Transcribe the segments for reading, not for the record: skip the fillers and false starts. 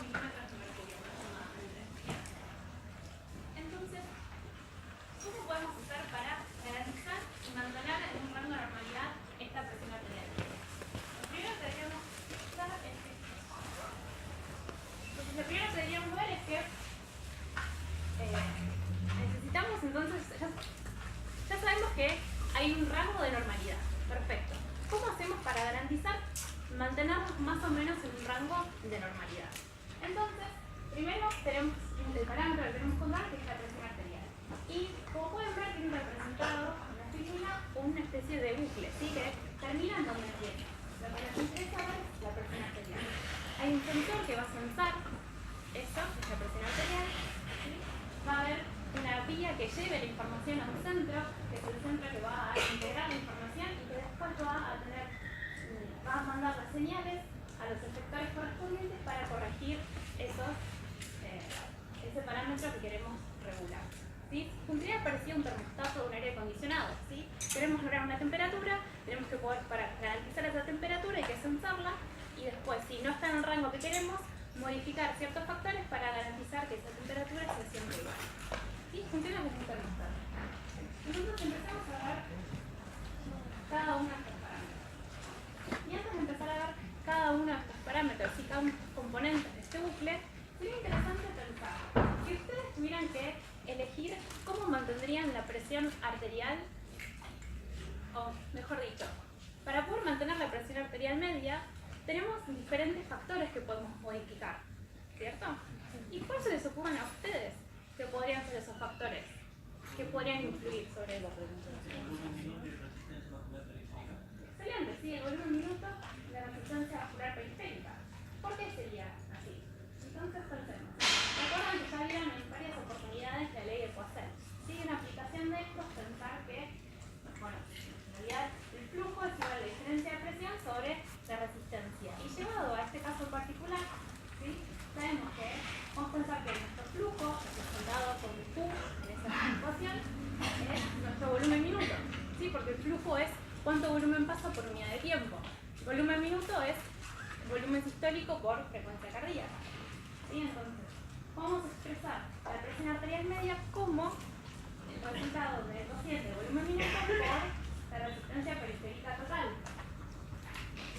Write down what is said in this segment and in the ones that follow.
milímetros de mercurio aproximadamente. Entonces, ¿cómo podemos hacer para garantizar y mantener en un rango de normalidad esta presión arterial? Lo primero que deberíamos hacer es que necesitamos entonces, ya sabemos que hay un rango de normalidad. Perfecto. ¿Cómo hacemos para garantizar mantenernos más o menos en un rango de normalidad? Entonces, primero tenemos el parámetro que queremos contar, que es la presión arterial. Y como pueden ver, tiene representado en la figura una especie de bucle, ¿sí? Que termina en donde empieza. Lo que nos interesa ver es la presión arterial. Hay un sensor que va a censar eso, que es la presión arterial. ¿Sí? Va a haber una vía que lleve la información a un centro, que es el centro que va a integrar la información y que después va a mandar las señales a los efectores correspondientes para corregir ese parámetro que queremos regular. ¿Sí? Funcionaría parecido a un termostato de un aire acondicionado. ¿Sí? Queremos lograr una temperatura, tenemos que poder, para garantizar esa temperatura, hay que censarla y después, si no está en el rango que queremos, modificar ciertos factores para garantizar que esa temperatura sea siempre igual. ¿Sí? Funciona como un termostato. Entonces empezamos a ver cada uno de estos parámetros. Y antes de empezar a ver cada uno de estos parámetros y cada uno de estos componentes de este bucle, sería interesante pensar, si ustedes tuvieran que elegir cómo mantendrían la presión arterial, o mejor dicho, para poder mantener la presión arterial media, tenemos diferentes factores que podemos modificar, ¿cierto? ¿Y cuál se les ocurren a ustedes que podrían ser esos factores que podrían influir sobre la excelente, sí, el volumen minuto y la resistencia vascular periférica. ¿Por qué sería así? Entonces pensemos. Recuerdan que ya vieron en varias oportunidades la ley de Poisson. Sí, una aplicación de esto es pensar que, bueno, en realidad el flujo es igual a la diferencia de presión sobre la resistencia. Y llevado a este caso particular, ¿sí? Sabemos que vamos a pensar que nuestro flujo, representado por el Q en esa ecuación, es nuestro volumen minuto. ¿Sí? Porque el flujo es cuánto volumen pasa por unidad de tiempo. El volumen minuto es volumen sistólico por frecuencia cardíaca. ¿Sí? Entonces, vamos a expresar la presión arterial media como el resultado de 200 volumen minuto por la resistencia periférica total.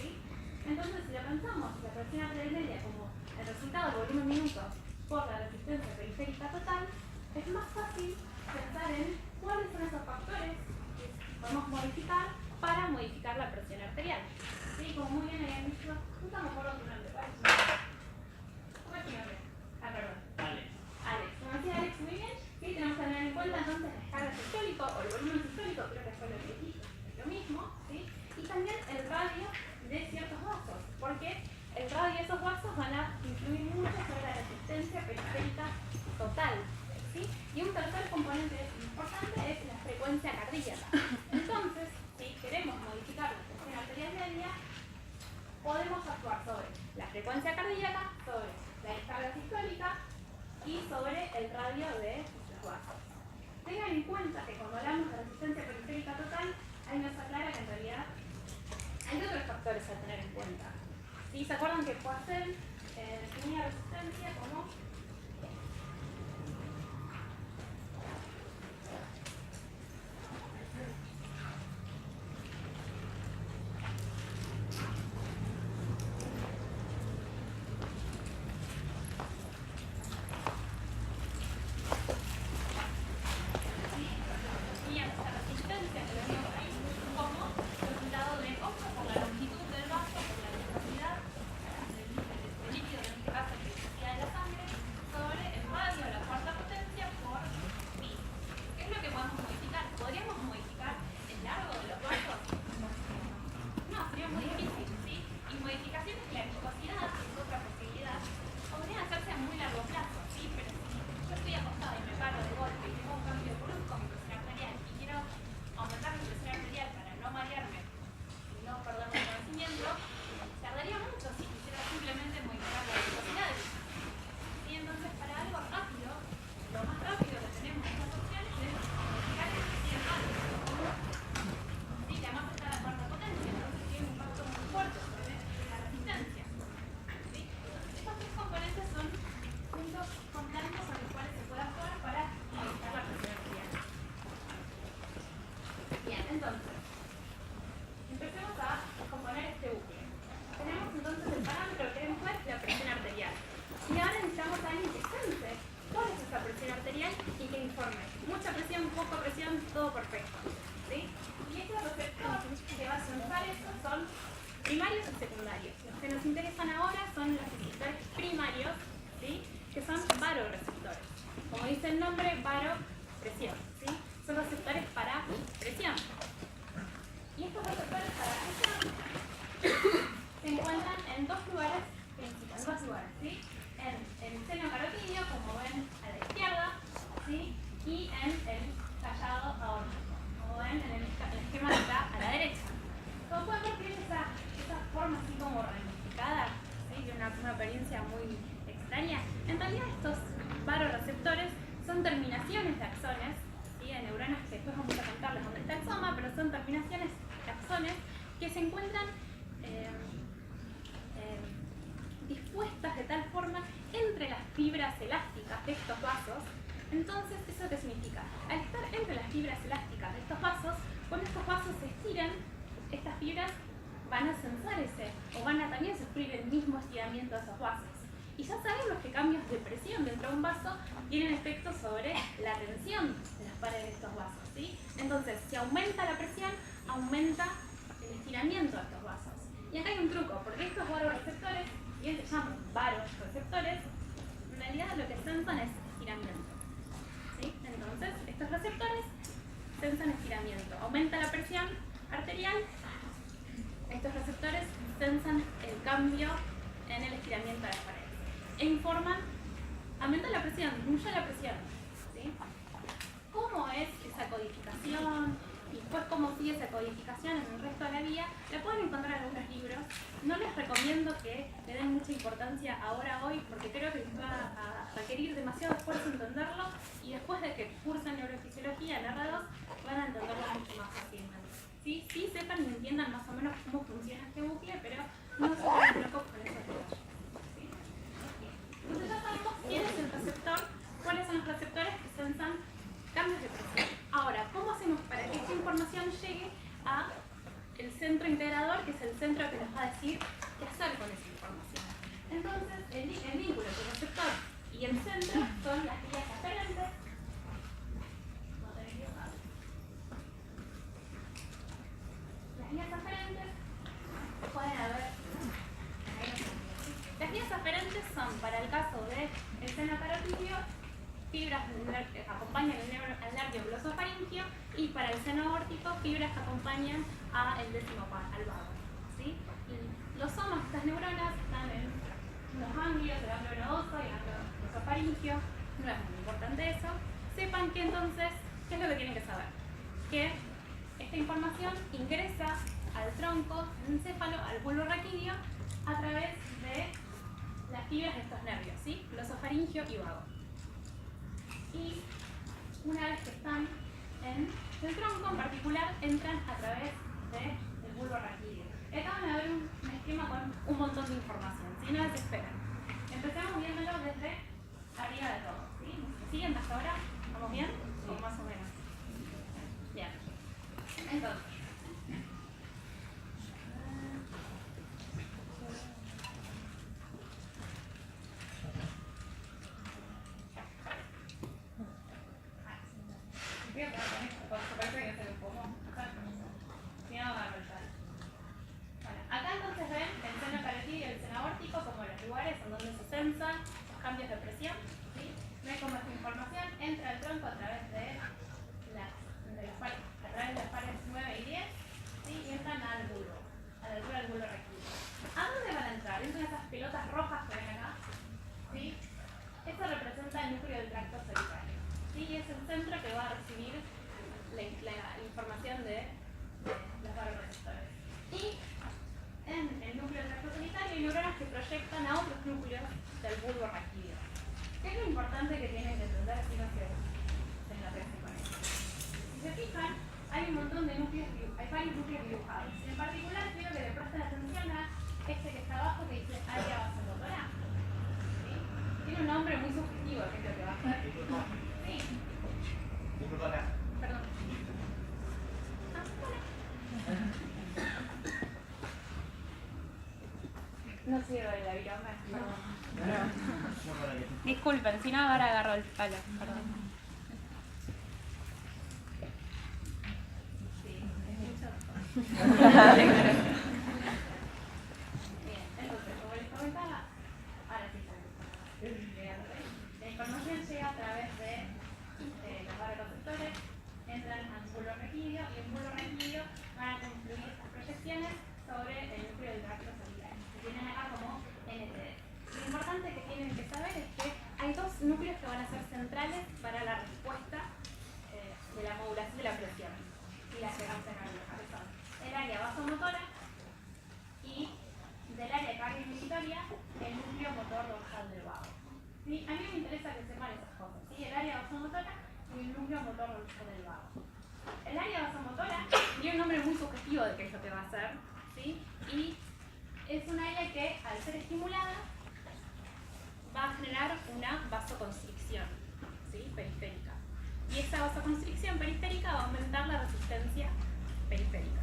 ¿Sí? Entonces, si lo pensamos, la presión arterial media como el resultado del volumen minuto por la resistencia periférica total, es más fácil pensar en cuáles son esos factores que podemos modificar para modificar la presión arterial. ¿Sí? Como muy bien habían dicho, nunca me acuerdo tu nombre, ¿cuál es tu nombre? ¿Cómo es tu nombre? Ah, perdón. Alex. Como decía Alex muy bien, ¿sí? Tenemos que tener en cuenta entonces la descarga sistólica o el volumen sistólico, creo que fue lo que dijiste, es lo mismo, ¿sí? Y también el radio de ciertos vasos, porque el radio de esos vasos van a influir mucho sobre la resistencia periférica total. ¿Sí? Y un tercer componente importante es la frecuencia cardíaca. Entonces, si queremos modificar la presión arterial media, podemos actuar sobre la frecuencia cardíaca, sobre la descarga sistólica y sobre el radio de los vasos. Tengan en cuenta que cuando hablamos de resistencia periférica total, ahí nos aclara que en realidad hay otros factores a tener en cuenta. ¿Sí? ¿Se acuerdan que Poisson definía resistencia como secundarios. Los que nos interesan ahora son los receptores primarios, ¿sí? Que son varoreceptores. Como dice el nombre, presión, ¿sí? Son receptores para presión. Y estos receptores para presión se encuentran en dos lugares principales, ¿sí? En el seno carotídeo, como ven a la izquierda, ¿sí? Y en el callado aórtico, como ven en el esquema que está a la derecha. Como pueden ver, tiene esa forma así como ramificada, ¿sí? Tiene una apariencia muy extraña. En realidad estos varoreceptores son terminaciones de axones, ¿sí? De neuronas que después vamos a contarles dónde está el soma, pero son terminaciones de axones que se encuentran dispuestas de tal forma entre las fibras elásticas de estos vasos. Entonces, ¿eso qué significa? Al estar entre las fibras elásticas de estos vasos, cuando estos vasos se estiran, estas fibras van a censar o van a también sufrir el mismo estiramiento de esos vasos. Y ya sabemos que cambios de presión dentro de un vaso tienen efectos sobre la tensión de las paredes de estos vasos, ¿sí? Entonces, si aumenta la presión, aumenta el estiramiento de estos vasos. Y acá hay un truco, porque estos varoreceptores, bien se llaman varoreceptores, en realidad lo que sensan es estiramiento, ¿sí? Entonces, estos receptores sensan estiramiento. Aumenta la presión arterial, estos receptores sensan el cambio en el estiramiento de las paredes. E informan, aumenta la presión, disminuye la presión, ¿sí? ¿Cómo es esa codificación? Y después cómo sigue esa codificación en el resto de la vía, la pueden encontrar en algunos libros. No les recomiendo que le den mucha importancia ahora hoy, porque creo que les va a requerir demasiado esfuerzo entenderlo, y después de que cursen neurofisiología en R2, van a entenderlo mucho más fácilmente. ¿Sí? Sí sepan y entiendan más o menos cómo funciona este bucle, pero no se vuelvan locos con esos detalles. ¿Sí? Entonces ya sabemos quién es el receptor, cuáles son los receptores que sensan cambios de presión. Ahora, ¿cómo hacemos para que esta información llegue a el centro integrador, que es el centro que nos va a decir qué hacer con esa información? Entonces, el vínculo entre el receptor y el centro son las vías aferentes. Las vías aferentes pueden haber. Las vías aferentes son, para el caso del seno carotídeo, fibras que acompañan al nervio glosofaringio, y para el seno aórtico, fibras que acompañan al décimo al vago, ¿sí? Y los somas de estas neuronas están en los ganglios, el ganglio nodoso y el ganglio glosofaringio. No es muy importante eso. Sepan que entonces, ¿qué es lo que tienen que saber? Que esta información ingresa al tronco, al encéfalo, al bulbo raquídeo, a través de las fibras de estos nervios, ¿sí? Glosofaringio y vago. Y una vez que están en el tronco en particular, entran a través del bulbo raquídeo. Acá van a ver un esquema con un montón de información, ¿sí? No desesperen. Empecemos viéndolo desde arriba de todo, ¿sí? ¿Me siguen hasta ahora? ¿Vamos bien? Sí. ¿O más o menos? Bien. Entonces, acá entonces ven el seno carotídeo y el seno aórtico como los lugares en donde se sensan los cambios de presión, ¿sí? Ven cómo esta información entra al tronco a través de las pares 9 y 10, ¿sí? Y entran al bulbo, a la altura del bulbo raquídeo. ¿A dónde van a entrar? Entran esas pelotas rojas que ven acá, ¿sí? Esto representa el núcleo del tracto solitario, ¿sí? Y es el centro que va a recibir la información de los varoreceptores. Y en el núcleo del tracto solitario hay neuronas que proyectan a otros núcleos del bulbo raquídeo. ¿Qué es lo importante que tienen que entender si no se enloquecen con esto? Si se fijan, hay un montón de núcleos, hay varios núcleos dibujados. En particular, quiero que le presten atención a este que está abajo que dice área vasomotora. ¿Sí? Tiene un nombre muy sugestivo, que es lo que va a hacer. Sí. Perdón. No sirve la viroma, perdón. Disculpen, si no ahora agarro el palo, perdón. Sí, es mucho. comentaba, ahora sí la información llega a través de los vasoconstrictores, entran al bulbo raquídeo y en bulbo raquídeo van a confluir estas proyecciones sobre el núcleo del tracto sanguíneo, que tienen acá como NTD. Lo importante que tienen que saber es que hay dos núcleos que van a ser centrales para la respuesta de la modulación de la presión y la frecuencia cardíaca, que son el área vasomotora y del área cardioinhibitoria el núcleo motor dorsal del vago. ¿Sí? A mí me interesa que sepan esas cosas, ¿sí? El área vasomotora y el núcleo motor dorsal del vago. El área vasomotora tiene un nombre muy sugestivo de qué es lo que va a hacer, ¿sí? Y es un área que, al ser estimulada, va a generar una vasoconstricción, ¿sí? Periférica. Y esa vasoconstricción periférica va a aumentar la resistencia periférica,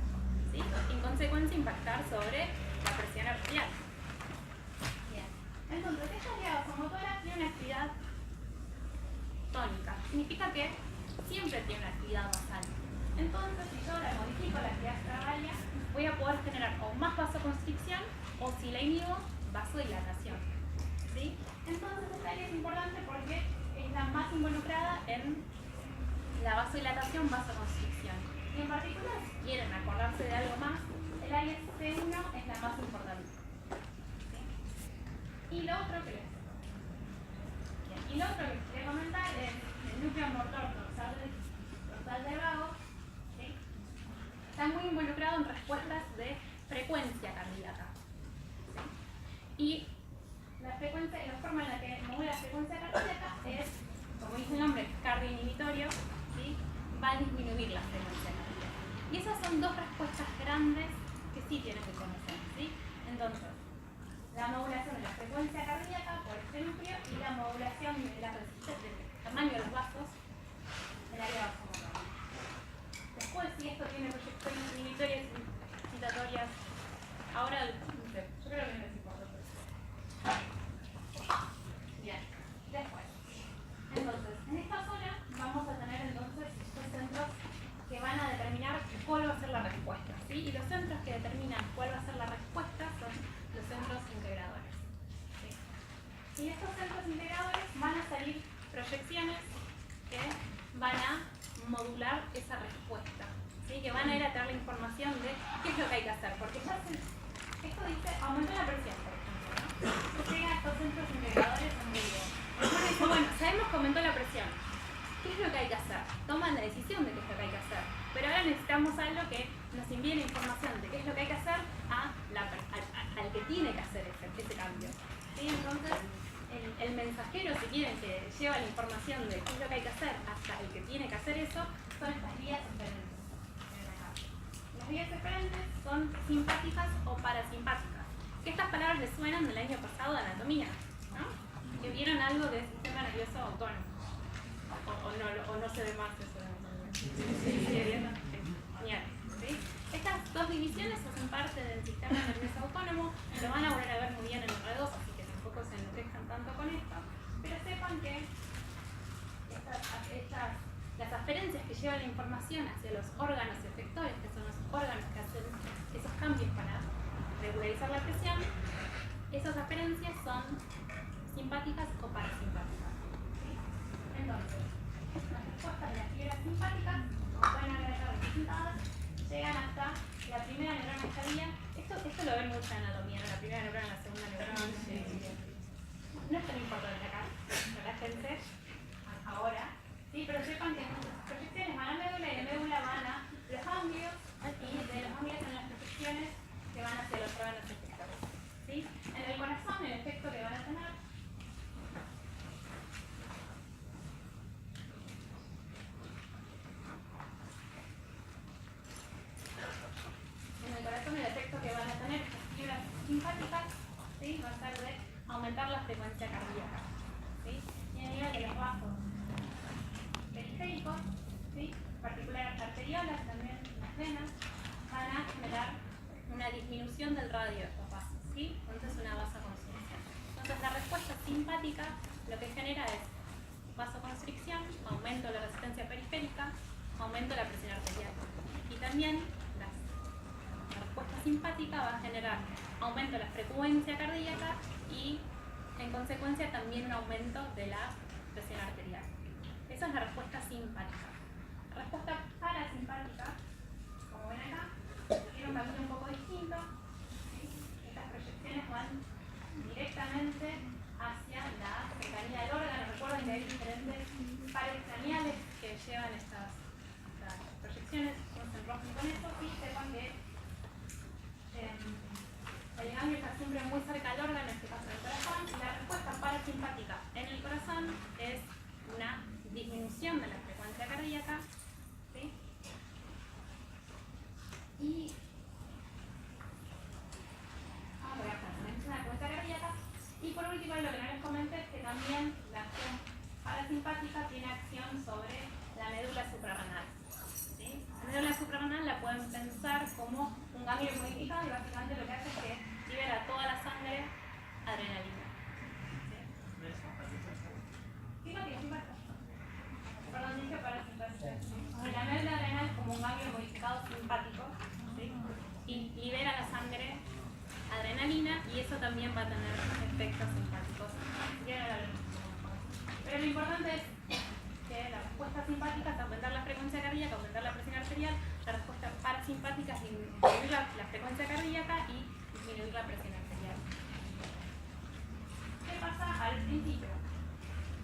¿sí? En consecuencia, impactar sobre la presión arterial. Bien. Entonces, esta área vasomotora tiene una actividad tónica. Significa que siempre tiene una actividad basal. Entonces, si yo la modifico la actividad extravaria, voy a poder generar o más vasoconstricción o, si la inhibo, vasodilatación. ¿Sí? Entonces, esta área es importante porque es la más involucrada en la vasodilatación, vasoconstricción. Y en particular, si quieren acordarse de algo más, el área C1 es la más importante. ¿Sí? Y lo otro que les quería comentar es el núcleo motor dorsal del vago, ¿sí? Está muy involucrado en respuestas de frecuencia cardíaca. ¿Sí? Y la forma en la que modula la frecuencia cardíaca es, como dice el nombre, cardioinhibitorio, ¿sí? Va a disminuir la frecuencia cardíaca. Y esas son dos respuestas grandes que sí tienen que conocer, ¿sí? Entonces, la modulación de la frecuencia cardíaca por este núcleo y la modulación de la resistencia, del tamaño de los vasos, del área vasomotora. Después, si esto tiene proyecciones inhibitorias y excitatorias, ahora, no sé, yo creo que no les importa. Bien, después. Entonces, en esta zona vamos a tener entonces los centros que van a determinar cuál va a ser la respuesta, ¿sí? Y los centros que determinan cuál va a ser la respuesta son los centros integradores. ¿Sí? Y estos centros integradores van a salir proyecciones que van a modular esa respuesta, ¿sí? Que van a ir a traer la información de qué es lo que hay que hacer, porque ya esto dice aumentar la presión, por ejemplo, ¿no? Llega a estos centros integradores en vivo. Bueno, sabemos que aumentó la presión. ¿Qué es lo que hay que hacer? Toman la decisión de qué es lo que hay que hacer. Pero ahora necesitamos algo que nos envíe la información de qué es lo que hay que hacer al que tiene que hacer ese cambio. ¿Sí? Entonces, el mensajero, si quieren, que lleva la información de qué es lo que hay que hacer hasta el que tiene que hacer eso, son estas vías diferentes. Las vías diferentes son simpáticas o parasimpáticas. Que estas palabras les suenan del año pasado de anatomía, ¿no? Que vieron algo del sistema nervioso autónomo. O no se ve más eso. Genial. ¿Sí? Estas dos divisiones hacen parte del sistema nervioso autónomo. Lo van a volver a ver muy bien en el R2, así que tampoco se enloquezcan tanto con esto. Pero sepan que las aferencias que llevan la información hacia los órganos efectores, que son los órganos que hacen esos cambios para regularizar la presión, esas aferencias son simpáticas o parasimpáticas. ¿Sí? Entonces, las respuestas de las fibras simpáticas, como pueden agregar representadas, llegan hasta la primera neurona estadia. Esto lo ven mucho en anatomía, ¿no? La primera neurona, la segunda neurona. No es tan importante acá, relájense ahora, ¿sí? Pero sepan que nuestras proyecciones van a médula y de médula van a los ganglios, y de los ganglios son las proyecciones que van hacia los órganos efectores. ¿Sí? En el corazón, el efecto que van a tener estas fibras simpáticas, ¿sí? Va a ser de aumentar la frecuencia cardíaca. ¿Sí? Y a nivel de los vasos periféricos, ¿sí? En particular arteriolas, también las venas, van a generar una disminución del radio de estos vasos, ¿sí? Entonces una vasoconstricción. Entonces la respuesta simpática lo que genera es vasoconstricción, aumento de la resistencia periférica, aumento de la presión arterial. Y también la respuesta respuesta simpática va a generar aumento de la frecuencia cardíaca y en consecuencia también un aumento de la presión arterial. Esa es la respuesta simpática. La respuesta parasimpática, como ven acá, tiene un camino un poco distinto. Estas proyecciones van directamente hacia la cercanía del órgano. Recuerden que hay diferentes pares craneales que llevan estas proyecciones. No se enrojen con eso y sepan que el ganglio está siempre muy cerca del órgano, en este caso del corazón, y la respuesta parasimpática en el corazón es una disminución de la frecuencia cardíaca, ¿sí? Y la frecuencia cardíaca. Y por último, lo que no les comenté es que también la acción parasimpática tiene acción sobre la médula suprarrenal. ¿Sí? La médula suprarrenal la pueden pensar como un ganglio modificado y básicamente lo que hace es que libera toda la sangre adrenalina. ¿Sí? Simpática. Perdón, dije parasimpática. La médula adrenal es como un ganglio modificado simpático, ¿sí? Y libera la sangre adrenalina y eso también va a tener efectos simpáticos. Pero lo importante es que la respuesta simpática es aumentar la frecuencia cardíaca, aumentar la presión arterial. La respuesta parasimpática es disminuir la frecuencia cardíaca y disminuir la presión arterial. ¿Qué pasa al principio?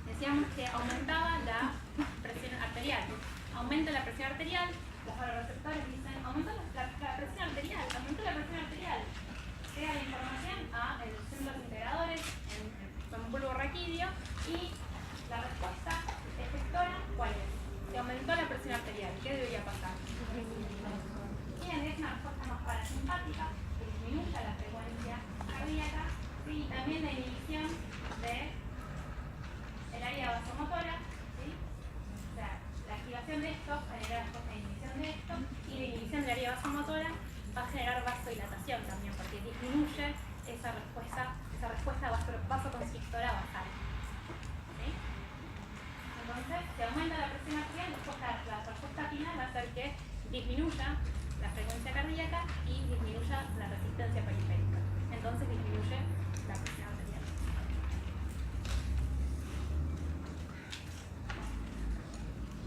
Decíamos que aumentaba la presión arterial. Aumenta la presión arterial, los receptores dicen, aumenta la presión arterial, aumenta la presión arterial. Llega la información a los centros integradores en un bulbo raquídeo y la respuesta efectora, ¿cuál es? Se aumentó la presión arterial. ¿Qué debería pasar? Bien, es una respuesta más parasimpática, que disminuya la frecuencia cardíaca, ¿sí? Y también la inhibición del área vasomotora, ¿sí? O sea, la activación de esto genera la inhibición de esto y la inhibición del área vasomotora va a generar vasodilatación también, porque disminuye esa respuesta vasoconstrictora basal. ¿Sí? Entonces, si aumenta la presión arterial, la respuesta final va a ser que disminuya la frecuencia cardíaca y disminuya la resistencia periférica. Entonces, disminuye la presión arterial.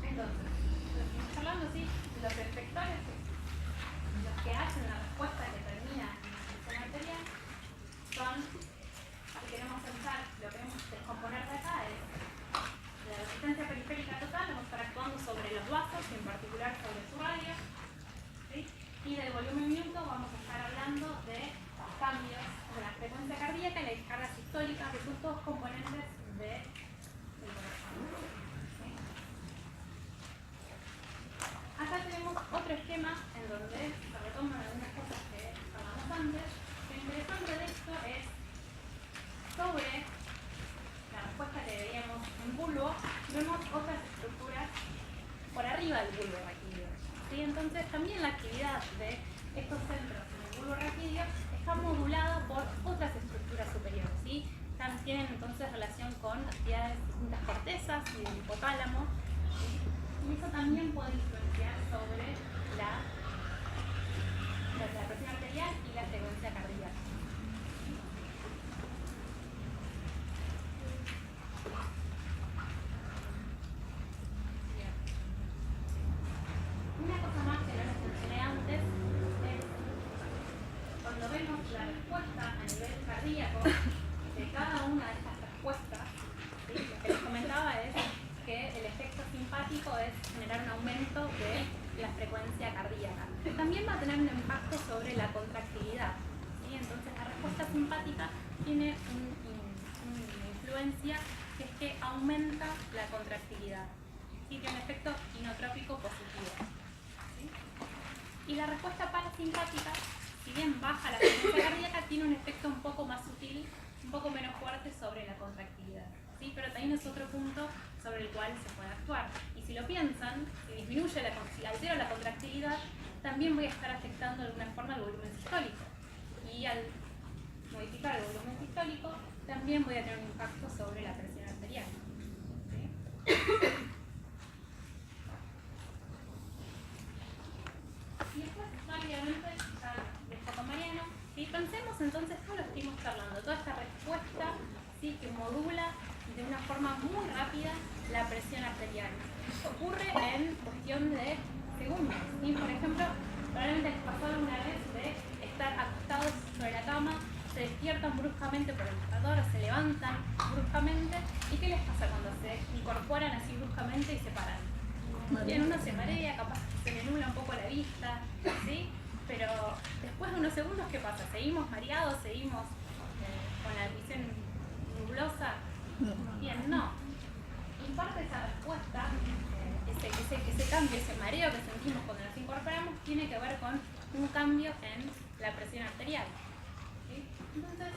Entonces, estamos hablando, ¿sí? Los efectores, los que hacen la respuesta que termina en la presión arterial, son, si queremos pensar, lo que queremos descomponer de acá es la resistencia periférica total, vamos a estar actuando sobre los vasos y en particular sobre su radio, ¿sí? Y del volumen minuto vamos a estar hablando de cambios de la frecuencia cardíaca y la descarga sistólica, que son todos componentes del corazón. ¿Sí? Acá tenemos otro esquema en donde se retoman algunas cosas que hablamos antes. Lo interesante de esto es sobre la respuesta que veíamos en bulbo, vemos otras estructuras por arriba del bulbo raquídeo. ¿Sí? Entonces también la actividad de estos centros en el bulbo raquídeo está modulada por otras estructuras superiores. ¿Sí? Tienen entonces relación con actividades de distintas cortezas y del hipotálamo. ¿Sí? Y eso también puede influenciar sobre la presión arterial y la frecuencia cardíaca. Una cosa más que no les mencioné antes es cuando vemos la respuesta a nivel cardíaco de cada una de estas respuestas, ¿sí? Lo que les comentaba es que el efecto simpático es generar un aumento de la frecuencia cardíaca. También va a tener un impacto sobre la contractilidad, ¿sí? Entonces la respuesta simpática tiene una influencia que es que aumenta la contractilidad, ¿sí? Tiene un efecto inotrópico positivo, ¿sí? Y la respuesta parasimpática, si bien baja la frecuencia cardíaca, tiene un efecto un poco más sutil, un poco menos fuerte sobre la contractilidad, ¿sí? Pero también es otro punto sobre el cual se puede actuar. Y si lo piensan, si altero la contractilidad, también voy a estar afectando de alguna forma el volumen sistólico. Y al modificar el volumen sistólico, también voy a tener un impacto sobre la presión arterial. ¿Sí? Y después, rápidamente, ya les modula de una forma muy rápida la presión arterial. Ocurre en cuestión de segundos. Y por ejemplo, probablemente les pasó alguna vez de estar acostados sobre la cama, se despiertan bruscamente por el despertador o se levantan bruscamente. ¿Y qué les pasa cuando se incorporan así bruscamente y se paran? Bien, uno se marea, capaz se le nubla un poco la vista, ¿sí? Pero después de unos segundos, ¿qué pasa? ¿Seguimos mareados? ¿Seguimos con la visión nublosa? Bien, no. En parte esa respuesta, ese cambio, ese mareo que sentimos cuando nos incorporamos, tiene que ver con un cambio en la presión arterial. ¿Sí? Entonces,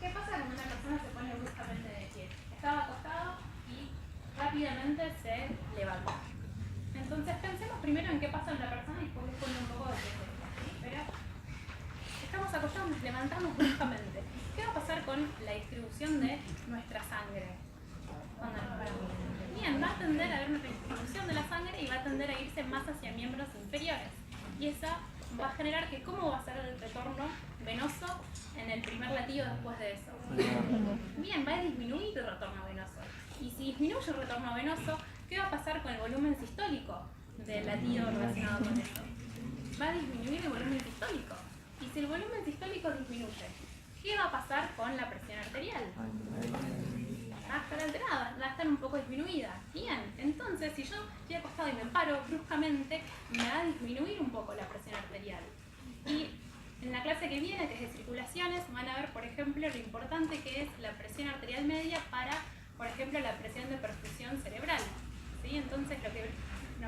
¿qué pasa cuando una persona se pone bruscamente de pie? Estaba acostado y rápidamente se levanta. Entonces pensemos primero en qué pasa en la persona y después les pongo un poco de tiempo, ¿sí? Pero estamos acostados, nos levantamos bruscamente. ¿Qué va a pasar con la distribución de nuestra sangre cuando nos paramos? Bien, va a tender a haber una distribución de la sangre y va a tender a irse más hacia miembros inferiores. Y esa va a generar que cómo va a ser el retorno venoso en el primer latido después de eso. Bien, va a disminuir el retorno venoso. Y si disminuye el retorno venoso, ¿qué va a pasar con el volumen sistólico del latido relacionado con eso? Va a disminuir el volumen sistólico. Y si el volumen sistólico disminuye, ¿qué va a pasar con la presión arterial? Va a estar alterada, va a estar un poco disminuida. Bien, entonces si yo estoy acostado y me paro bruscamente, me va a disminuir un poco la presión arterial. Y en la clase que viene, que es de circulaciones, van a ver, por ejemplo, lo importante que es la presión arterial media para, por ejemplo, la presión de perfusión cerebral. ¿Sí? Entonces lo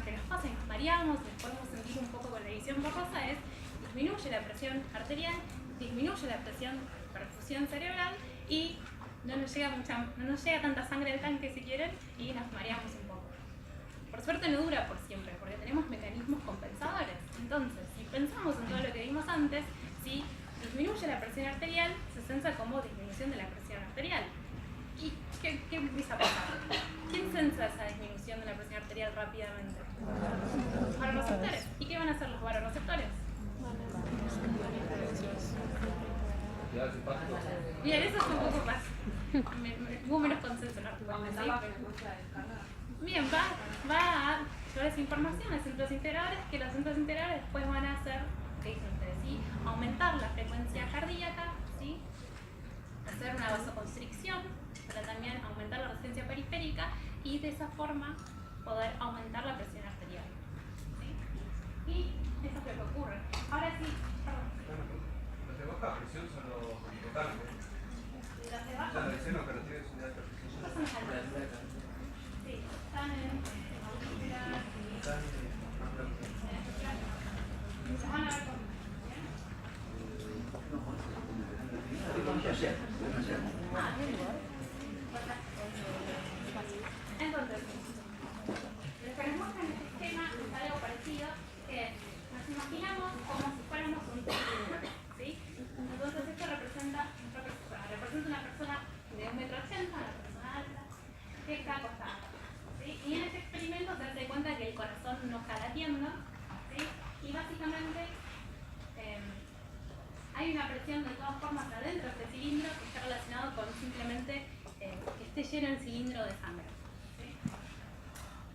que nos pasa, y nos mareamos, nos podemos sentir un poco con la visión borrosa, es disminuye la presión arterial, disminuye la presión perfusión cerebral y no nos llega tanta sangre al tanque si quieren y nos mareamos un poco. Por suerte no dura por siempre, porque tenemos mecanismos compensadores. Entonces, si pensamos en todo lo que vimos antes, si disminuye la presión arterial, se sensa como disminución de la presión arterial. ¿Y qué empieza a pasar? ¿Quién sensa esa disminución de la presión arterial rápidamente? Los varoreceptores. ¿Y qué van a hacer los varoreceptores? Bien, eso es un poco más. Hubo menos consenso, ¿no? Bien, va a llevar esa información a centros integradores, que los centros integradores después van a hacer, ¿qué dicen ustedes? ¿Sí? Aumentar la frecuencia cardíaca, ¿sí? Hacer una vasoconstricción, para también aumentar la resistencia periférica y de esa forma poder aumentar la presión arterial. ¿Sí? Y eso es lo que ocurre. Ahora sí, perdón. Los de baja presión son los hipotálamos. Los de baja Son los senos que no tienen unidad de perfusión. Estos son los altos. Sí, están en aurícula y se van a ver con entonces, lo que nos muestra en este esquema es algo parecido, que nos imaginamos como si fuéramos un cilindro, ¿sí? Entonces esto representa una persona de 1,80 m, una persona alta, que está acostada, ¿sí? Y en este experimento se hace cuenta que el corazón no está latiendo, ¿sí? Y básicamente hay una presión de todas formas adentro de este cilindro que está relacionado con simplemente que esté lleno el cilindro de sangre. ¿Sí?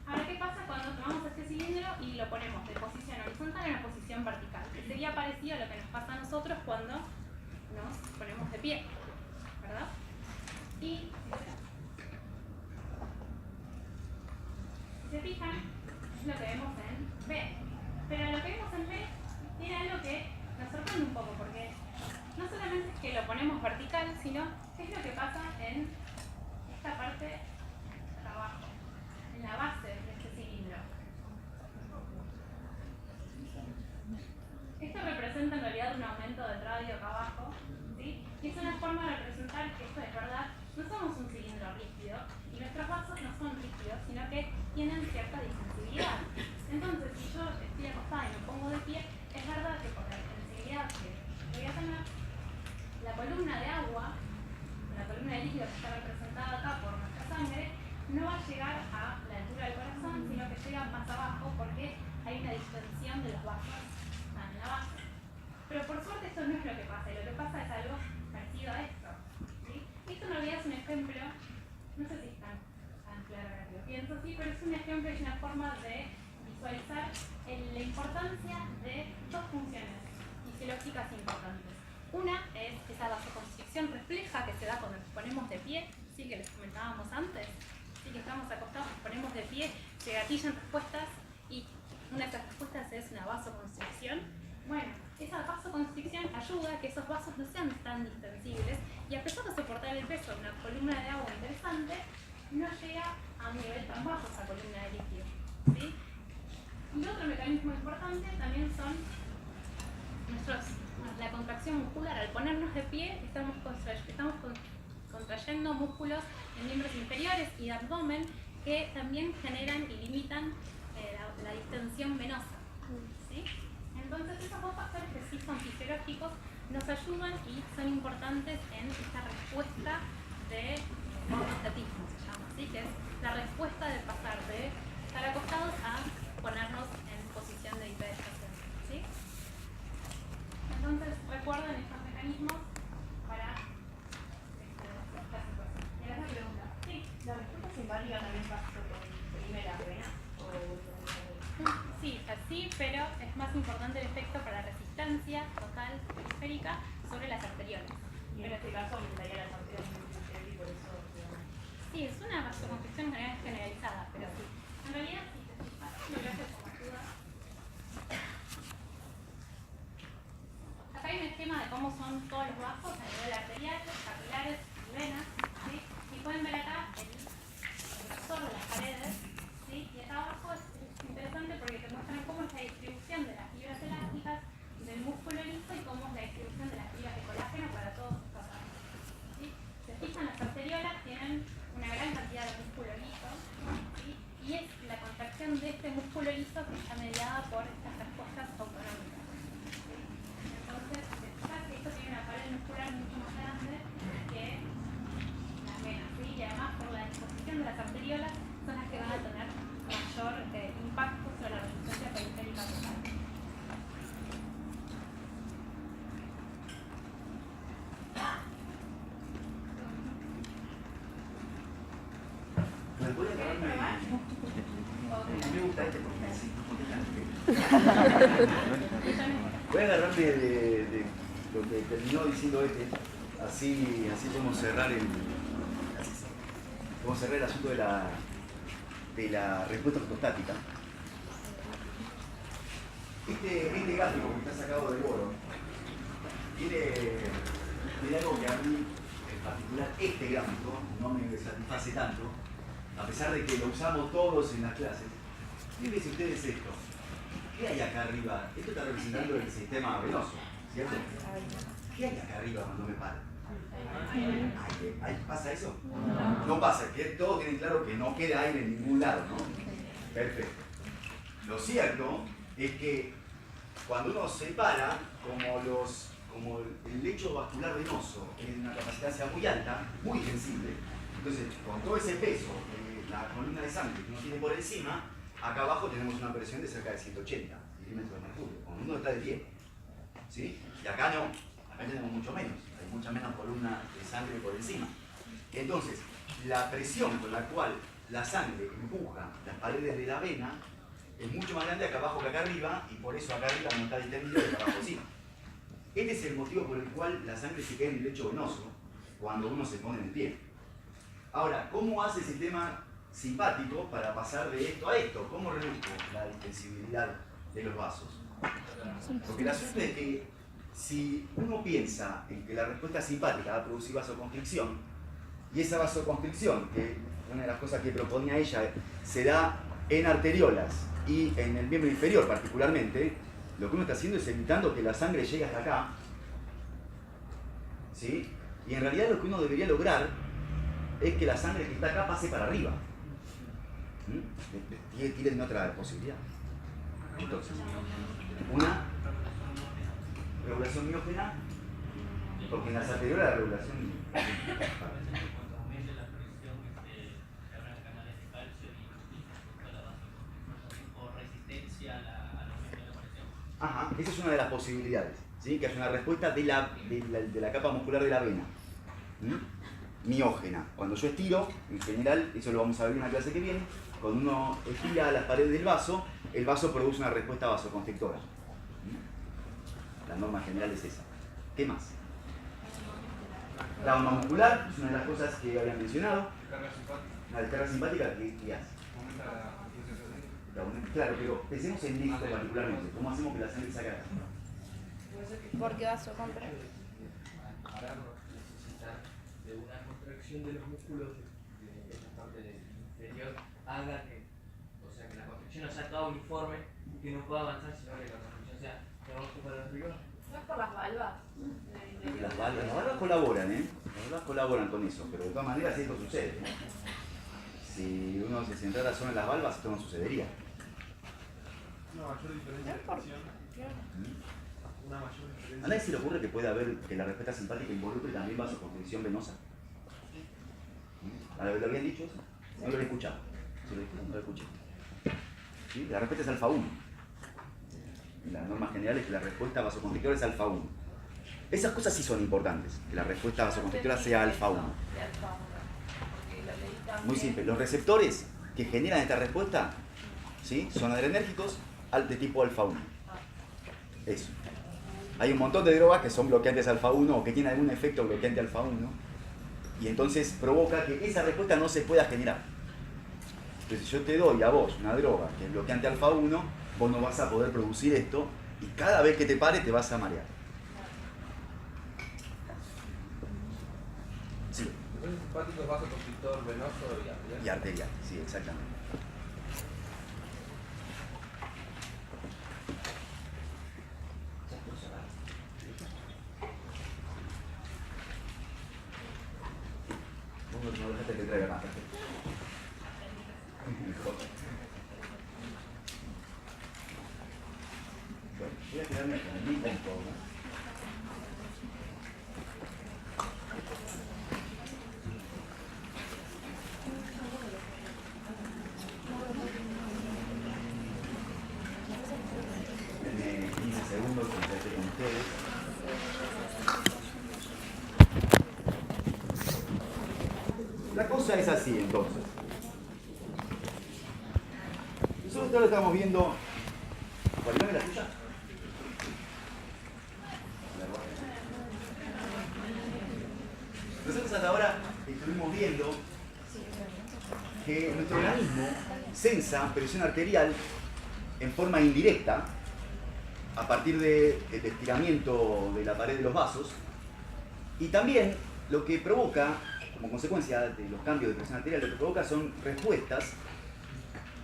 Ahora, ¿qué pasa cuando tomamos este cilindro y lo ponemos de posición horizontal a una posición vertical? Que sería parecido a lo que nos pasa a nosotros cuando nos ponemos de pie, ¿verdad? Y si se fijan, es lo que vemos en B. Pero lo que vemos en B tiene algo que nos sorprende un poco, porque no solamente es que lo ponemos vertical, sino qué es lo que pasa en esta parte de abajo, en la base de este cilindro. Esto representa en realidad un aumento del radio acá abajo, ¿sí? Y es una forma de representar que esto es verdad, no somos un cilindro rígido y nuestros vasos no son rígidos, sino que tienen cierta distensibilidad. Entonces, si yo estoy acostada y me pongo de pie, es verdad que por la distensibilidad que voy a tener, la columna de agua, la columna de líquido que está representada acá por nuestra sangre, no va a llegar a la altura del corazón, sino que llega más abajo porque hay una distensión de los vasos en la base. Pero por suerte esto no es lo que pasa, y lo que pasa es algo parecido a esto, ¿sí? Esto en realidad es un efecto No sé si es tan claro ahora que lo pienso, sí, pero es un ejemplo y una forma de visualizar la importancia de dos funciones fisiológicas importantes. Una es esa vasoconstricción refleja que se da cuando nos ponemos de pie, sí, que les comentábamos antes, sí, que estamos acostados, nos ponemos de pie, se gatillan respuestas y una de esas respuestas es una vasoconstricción. Bueno, esa vasoconstricción ayuda a que esos vasos no sean tan distensibles y a pesar de soportar el peso de una columna de agua interesante, no llega a un nivel tan bajo esa columna de líquido, ¿sí? Y otro mecanismo importante también son la contracción muscular. Al ponernos de pie estamos contrayendo músculos en miembros inferiores y de abdomen que también generan y limitan la distensión venosa, ¿sí? Entonces esos dos factores que sí son fisiológicos nos ayudan y son importantes en esta respuesta de homeostatismo, se llama, ¿sí? Que es la respuesta de pasar de estar acostados a ponernos en posición de hiperestación, ¿sí? Entonces recuerden estos mecanismos para esta situación. Y ahora la pregunta. Sí. ¿La respuesta simpática también pasa con primera vena? Sí, así, pero es más importante el efecto para la resistencia total periférica sobre las arteriolas. Y en este caso aumentaría las arterias y por eso... Sí, es una vasoconstricción generalizada, pero sí. En realidad, sí, te fijas, gracias por la ayuda. Acá hay un esquema de cómo son todos los vasos a nivel arterial, capilares y venas, ¿sí? Y pueden ver acá el grosor de las paredes, ¿sí? Y acá abajo es interesante porque te muestran cómo es la distribución de las fibras elásticas del músculo liso y cómo es la distribución de las fibras de colágeno para todos estos órganos, ¿sí? Se fijan, las arteriolas tienen una gran cantidad de músculo liso, ¿sí? Y es la contracción de este músculo liso que está mediada por estas respuestas autonómicas, ¿sí? Entonces, se fijan que esto tiene una pared muscular mucho más grande que las venas, ¿sí? Y además por la disposición de las arteriolas son las que van a tener mayor impacto sobre la resistencia periférica total. ¿Me puede agarrarme? Me gusta este porque sí, voy a agarrarme de lo que terminó diciendo así podemos cerrar el asunto de la respuesta ortostática. Este gráfico que está sacado del Boro tiene algo que a mí en particular este gráfico no me satisface tanto, a pesar de que lo usamos todos en las clases. Fíjense ustedes esto. ¿Qué hay acá arriba? Esto está representando el sistema venoso, ¿cierto? ¿Qué hay acá arriba cuando me paro? ¿Pasa eso? No pasa, que todos tienen claro que no queda aire en ningún lado, ¿no? Perfecto. Lo cierto es que cuando uno se para, como el lecho vascular venoso tiene una capacidad muy alta, muy sensible, entonces con todo ese peso de la columna de sangre que uno tiene por encima, acá abajo tenemos una presión de cerca de 180 milímetros de mercurio, cuando uno está de pie, ¿sí? Y acá no, acá tenemos mucho menos, hay mucha menos columna de sangre por encima. Entonces, la presión con la cual la sangre empuja las paredes de la vena es mucho más grande acá abajo que acá arriba, y por eso acá arriba no está distendido y acá abajo sí. Este es el motivo por el cual la sangre se queda en el lecho venoso cuando uno se pone en pie. Ahora, ¿cómo hace el sistema simpático para pasar de esto a esto? ¿Cómo reduzco la distensibilidad de los vasos? Porque el asunto es que si uno piensa en que la respuesta simpática va a producir vasoconstricción, y esa vasoconstricción, que una de las cosas que proponía ella, se da en arteriolas y en el miembro inferior particularmente, lo que uno está haciendo es evitando que la sangre llegue hasta acá, ¿sí? Y en realidad lo que uno debería lograr es que la sangre que está acá pase para arriba. Tienen otra posibilidad. Entonces, una regulación miógena, porque en las arteriolas la regulación... Ajá, esa es una de las posibilidades, ¿sí? Que haya una respuesta de la capa muscular de la vena. miógena. Cuando yo estiro, en general, eso lo vamos a ver en la clase que viene, cuando uno estira las paredes del vaso, el vaso produce una respuesta vasoconstrictora. La norma general es esa. ¿Qué más? La onda muscular es una de las cosas que habían mencionado. Descarga simpática. La descarga simpática, ¿qué hace? Aumenta la frecuencia cardíaca. Claro, pero pensemos en esto particularmente. ¿Cómo hacemos que la sangre saque acá? Porque vasocontra. Ahora necesitar de una contracción de los músculos de esta parte inferior haga que, o sea, que la contracción no sea toda uniforme y que no pueda avanzar, sino que la contracción sea de abajo para arriba. No es por las valvas. Las valvas colaboran, ¿eh? Las valvas colaboran con eso, pero de todas maneras esto sucede, ¿eh? Si uno se centrara solo en las valvas, esto no sucedería. Una mayor diferencia de presión. Una mayor diferencia. ¿A nadie se le ocurre que puede haber que la respuesta simpática involucre también vasoconstricción venosa? ¿Lo habían dicho eso? No lo había escuchado. ¿Se lo dijeron? No lo escuché. ¿Sí? La respuesta es alfa 1. La norma general es que la respuesta vasoconstrictora es alfa 1. Esas cosas sí son importantes, que la respuesta vasoconstrictora sea alfa 1. Muy simple. Los receptores que generan esta respuesta, ¿sí?, son adrenérgicos de tipo alfa 1. Eso. Hay un montón de drogas que son bloqueantes alfa 1 o que tienen algún efecto bloqueante alfa 1 y entonces provoca que esa respuesta no se pueda generar. Entonces, si yo te doy a vos una droga que es bloqueante alfa 1, vos no vas a poder producir esto y cada vez que te pare te vas a marear. Sí. El simpático es vasoconstrictor venoso y arterial. Y arterial, sí, exactamente. Vos no dejaste que traiga más café. Mejor. Bueno, voy a quedarme con mi punto. Denme 15 segundos que ya esté con ustedes. La cosa es así entonces. Nosotros ahora estamos viendo. ¿Cuál es la tuya? Nosotros hasta ahora estuvimos viendo que nuestro organismo sensa presión arterial en forma indirecta a partir del estiramiento de la pared de los vasos y también lo que provoca, como consecuencia de los cambios de presión arterial, lo que provoca son respuestas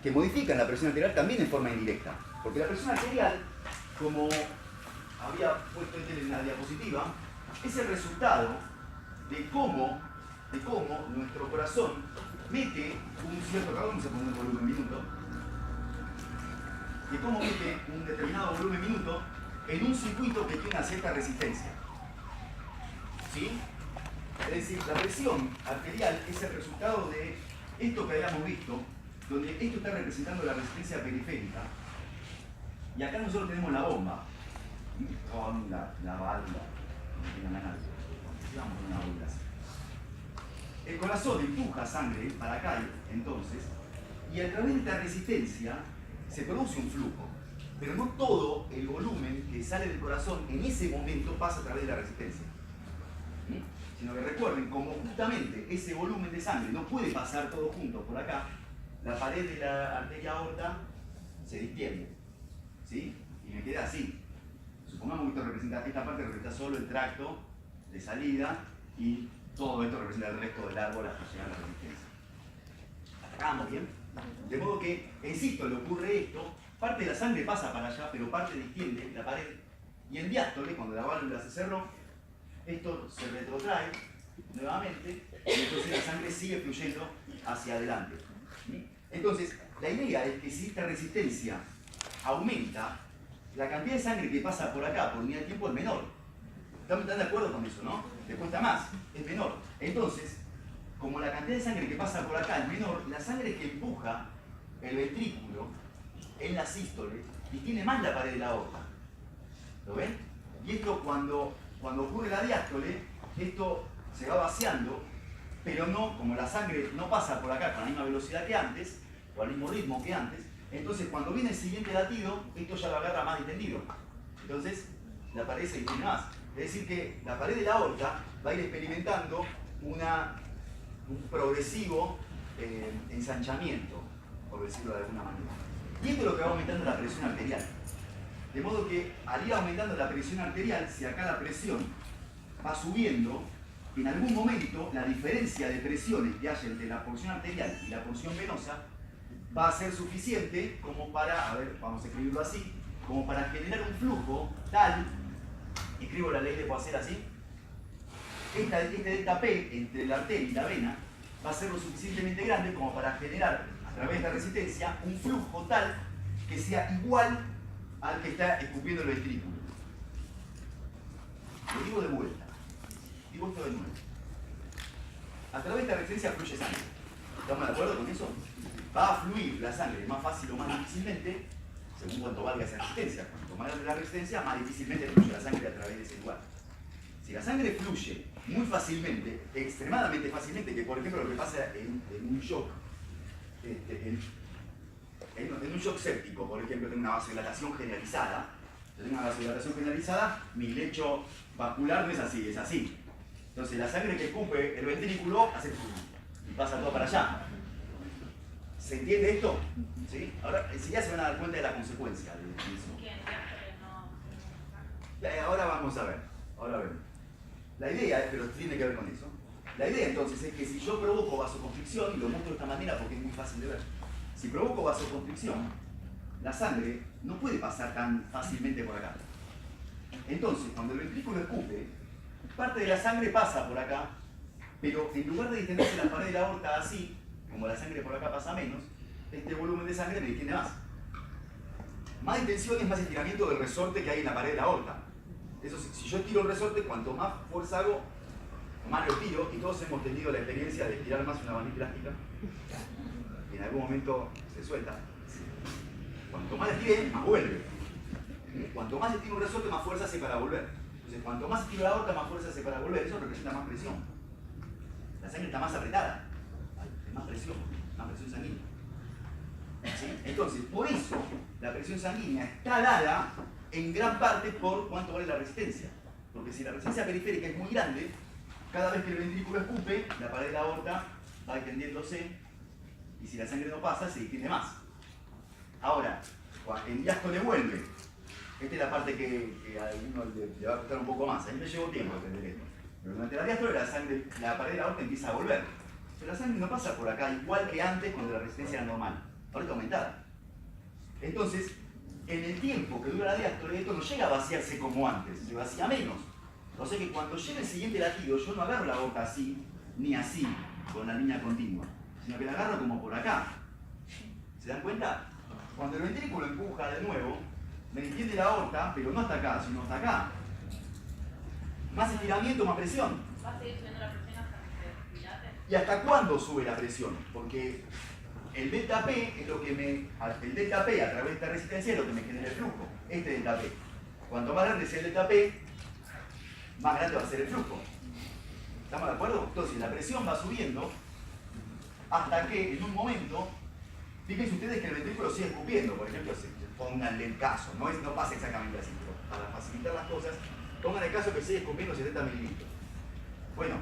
que modifican la presión arterial también en forma indirecta. Porque la presión arterial, como había puesto en la diapositiva, es el resultado de cómo nuestro corazón mete un cierto, vamos a poner un volumen minuto, de cómo mete un determinado volumen minuto en un circuito que tiene una cierta resistencia. ¿Sí? Es decir, la presión arterial es el resultado de esto que habíamos visto, donde esto está representando la resistencia periférica, y acá nosotros tenemos la bomba, con la válvula, digamos una válvula así. El corazón empuja sangre para acá, entonces, y a través de esta resistencia se produce un flujo, pero no todo el volumen que sale del corazón en ese momento pasa a través de la resistencia. Sino que recuerden, como justamente ese volumen de sangre no puede pasar todo junto por acá, la pared de la arteria aorta se distiende, ¿sí? Y me queda así. Supongamos que esto representa, esta parte representa solo el tracto de salida y todo esto representa el resto del árbol hasta llegar a la resistencia. ¿Hasta acá vamos bien? De modo que, insisto, le ocurre esto, parte de la sangre pasa para allá, pero parte distiende la pared, y en diástole, cuando la válvula se cerró, esto se retrotrae nuevamente y entonces la sangre sigue fluyendo hacia adelante. Entonces, la idea es que si esta resistencia aumenta, la cantidad de sangre que pasa por acá por unidad de tiempo es menor. ¿Están de acuerdo con eso, no? Le cuesta más, es menor. Entonces, como la cantidad de sangre que pasa por acá es menor, la sangre que empuja el ventrículo en la sístole y tiene más la pared de la aorta. ¿Lo ven? Y esto cuando ocurre la diástole, esto se va vaciando pero no, como la sangre no pasa por acá con la misma velocidad que antes, o al mismo ritmo que antes, entonces cuando viene el siguiente latido, esto ya lo agarra más distendido. Entonces la pared se distiende más. Es decir que la pared de la aorta va a ir experimentando un progresivo ensanchamiento, por decirlo de alguna manera. Y esto es lo que va aumentando la presión arterial. De modo que al ir aumentando la presión arterial, si acá la presión va subiendo, en algún momento la diferencia de presiones que haya entre la porción arterial y la porción venosa va a ser suficiente como para, a ver, vamos a escribirlo así, como para generar un flujo tal, escribo la ley de Poisson así, este delta P entre la arteria y la vena va a ser lo suficientemente grande como para generar, a través de esta resistencia, un flujo tal que sea igual al que está escupiendo el ventrículo. Lo digo de vuelta. Digo esto de nuevo. A través de esta resistencia fluye sangre. ¿Estamos de acuerdo con eso? Va a fluir la sangre más fácil o más difícilmente, según cuánto valga esa resistencia. Cuanto más grande la resistencia, más difícilmente fluye la sangre a través de ese lugar. Si la sangre fluye muy fácilmente, extremadamente fácilmente, que por ejemplo lo que pasa en un shock, en un shock séptico, por ejemplo, tengo una vasodilatación generalizada. Si tengo una vasodilatación generalizada, mi lecho vascular no es así, es así. Entonces la sangre que escupe el ventrículo hace y pasa todo para allá. ¿Se entiende esto? ¿Sí? Ahora enseguida se van a dar cuenta de la consecuencia de eso. Ahora vamos a ver. Ahora vemos. La idea, pero tiene que ver con eso. La idea entonces es que si yo provoco vasoconstricción, y lo muestro de esta manera porque es muy fácil de ver, si provoco vasoconstricción, la sangre no puede pasar tan fácilmente por acá. Entonces, cuando el ventrículo escupe, parte de la sangre pasa por acá, pero en lugar de distenderse la pared de la aorta así, como la sangre por acá pasa menos, este volumen de sangre me distiende más. Más distensión es más estiramiento del resorte que hay en la pared de la aorta. Eso, si yo tiro el resorte, cuanto más fuerza hago, más lo tiro, y todos hemos tenido la experiencia de estirar más una varilla elástica, y en algún momento se suelta. Cuanto más estire, más vuelve. Cuanto más estiro un resorte, más fuerza hace para volver. Entonces, cuanto más estiro la aorta, más fuerza hace para volver. Eso representa más presión. La sangre está más apretada. Hay más presión sanguínea. ¿Sí? Entonces, por eso, la presión sanguínea está dada en gran parte por cuánto vale la resistencia. Porque si la resistencia periférica es muy grande, cada vez que el ventrículo escupe, la pared de la aorta va extendiéndose, y si la sangre no pasa, se distiende más. Ahora, en diástole vuelve. Esta es la parte que a alguno le va a costar un poco más. A mí me llevó tiempo entender esto. Pero durante la diástole la pared de la aorta empieza a volver. Pero la sangre no pasa por acá, igual que antes cuando la resistencia era normal. Ahora está aumentada. Entonces, en el tiempo que dura la diástole, esto no llega a vaciarse como antes, se vacía menos. O sea que cuando llega el siguiente latido, yo no agarro la aorta así, ni así, con la línea continua, sino que la agarro como por acá. ¿Se dan cuenta? Cuando el ventrículo empuja de nuevo, me distiende la aorta, pero no hasta acá, sino hasta acá. Más estiramiento, más presión. ¿Va a seguir subiendo la presión hasta que se dilate? ¿Y hasta cuándo sube la presión? Porque el delta P es lo que el delta P a través de esta resistencia es lo que me genera el flujo. Este delta P. Cuanto más grande sea el delta P, más grande va a ser el flujo. ¿Estamos de acuerdo? Entonces la presión va subiendo hasta que en un momento, fíjense ustedes que el ventrículo sigue escupiendo, por ejemplo, pónganle el caso, no pasa exactamente así, pero para facilitar las cosas, pongan el caso que sigue escupiendo 70 mililitros. Bueno,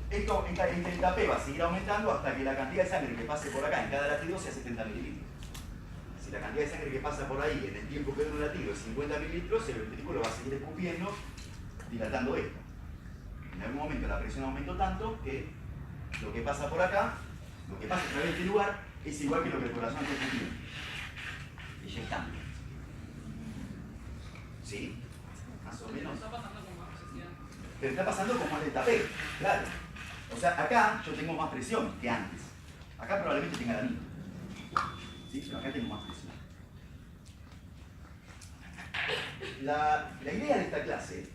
esto en delta P va a seguir aumentando hasta que la cantidad de sangre que pase por acá en cada latido sea 70 mililitros. Si la cantidad de sangre que pasa por ahí en el tiempo que dura un latido es 50 mililitros, el ventrículo va a seguir escupiendo, dilatando esto. En algún momento la presión aumentó tanto que lo que pasa por acá, lo que pasa a través de este lugar, es igual que lo que el corazón está escupiendo. Eyectando. ¿Sí? Más o menos. Está pasando con más necesidad. Pero está pasando como el delta P, claro. O sea, acá yo tengo más presión que antes. Acá probablemente tenga la misma. ¿Sí? Pero acá tengo más presión. La idea de esta clase,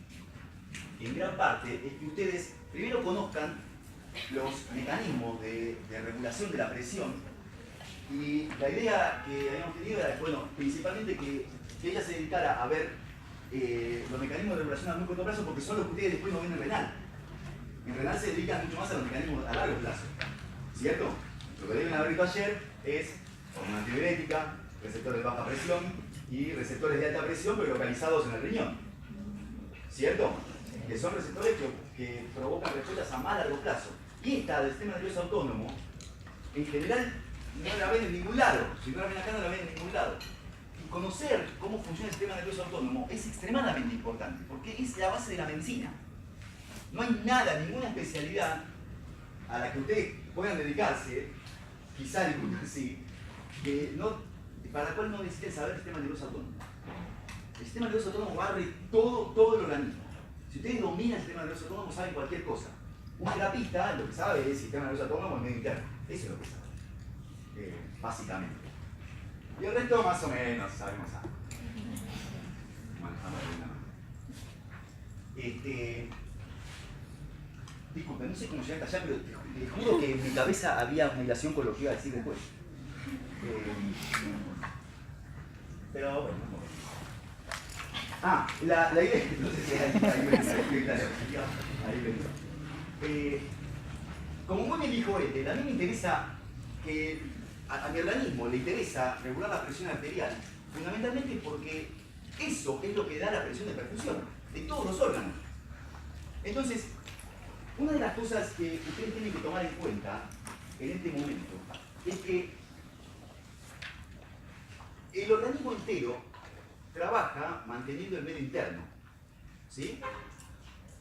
en gran parte, es que ustedes primero conozcan los mecanismos de regulación de la presión. Y la idea que habíamos tenido era, bueno, principalmente que ella se dedicara a ver los mecanismos de regulación a muy corto plazo, porque son los que ustedes después no ven en renal. En renal se dedican mucho más a los mecanismos a largo plazo, ¿cierto? Lo que deben haber visto ayer es hormona antidiurética, receptores de baja presión y receptores de alta presión, pero localizados en el riñón, ¿cierto? Que son receptores que provocan respuestas a más largo plazo. Y esta del sistema nervioso autónomo, en general, no la ven en ningún lado. Si no la ven acá, no la ven en ningún lado. Y conocer cómo funciona el sistema nervioso autónomo es extremadamente importante, porque es la base de la medicina. No hay nada, ninguna especialidad a la que ustedes puedan dedicarse, quizá ninguna sí, para la cual no necesiten saber el sistema nervioso autónomo. El sistema nervioso autónomo barre todo el organismo. Si ustedes dominan el sistema nervioso autónomo, saben cualquier cosa. Un terapista lo que sabe es el sistema nervioso autónomo y medio interno. Eso es lo que sabe, básicamente. Y el resto más o menos sabemos algo. Manejamos bien. Disculpe, no sé cómo llegar hasta allá, pero te juro que en mi cabeza había una relación con lo que iba a decir después. Pero bueno, la idea, no sé si ahí venía. Como muy bien dijo a mí me interesa que a mi organismo le interesa regular la presión arterial, fundamentalmente porque eso es lo que da la presión de perfusión de todos los órganos. Entonces, una de las cosas que ustedes tienen que tomar en cuenta en este momento es que el organismo entero trabaja manteniendo el medio interno, ¿sí?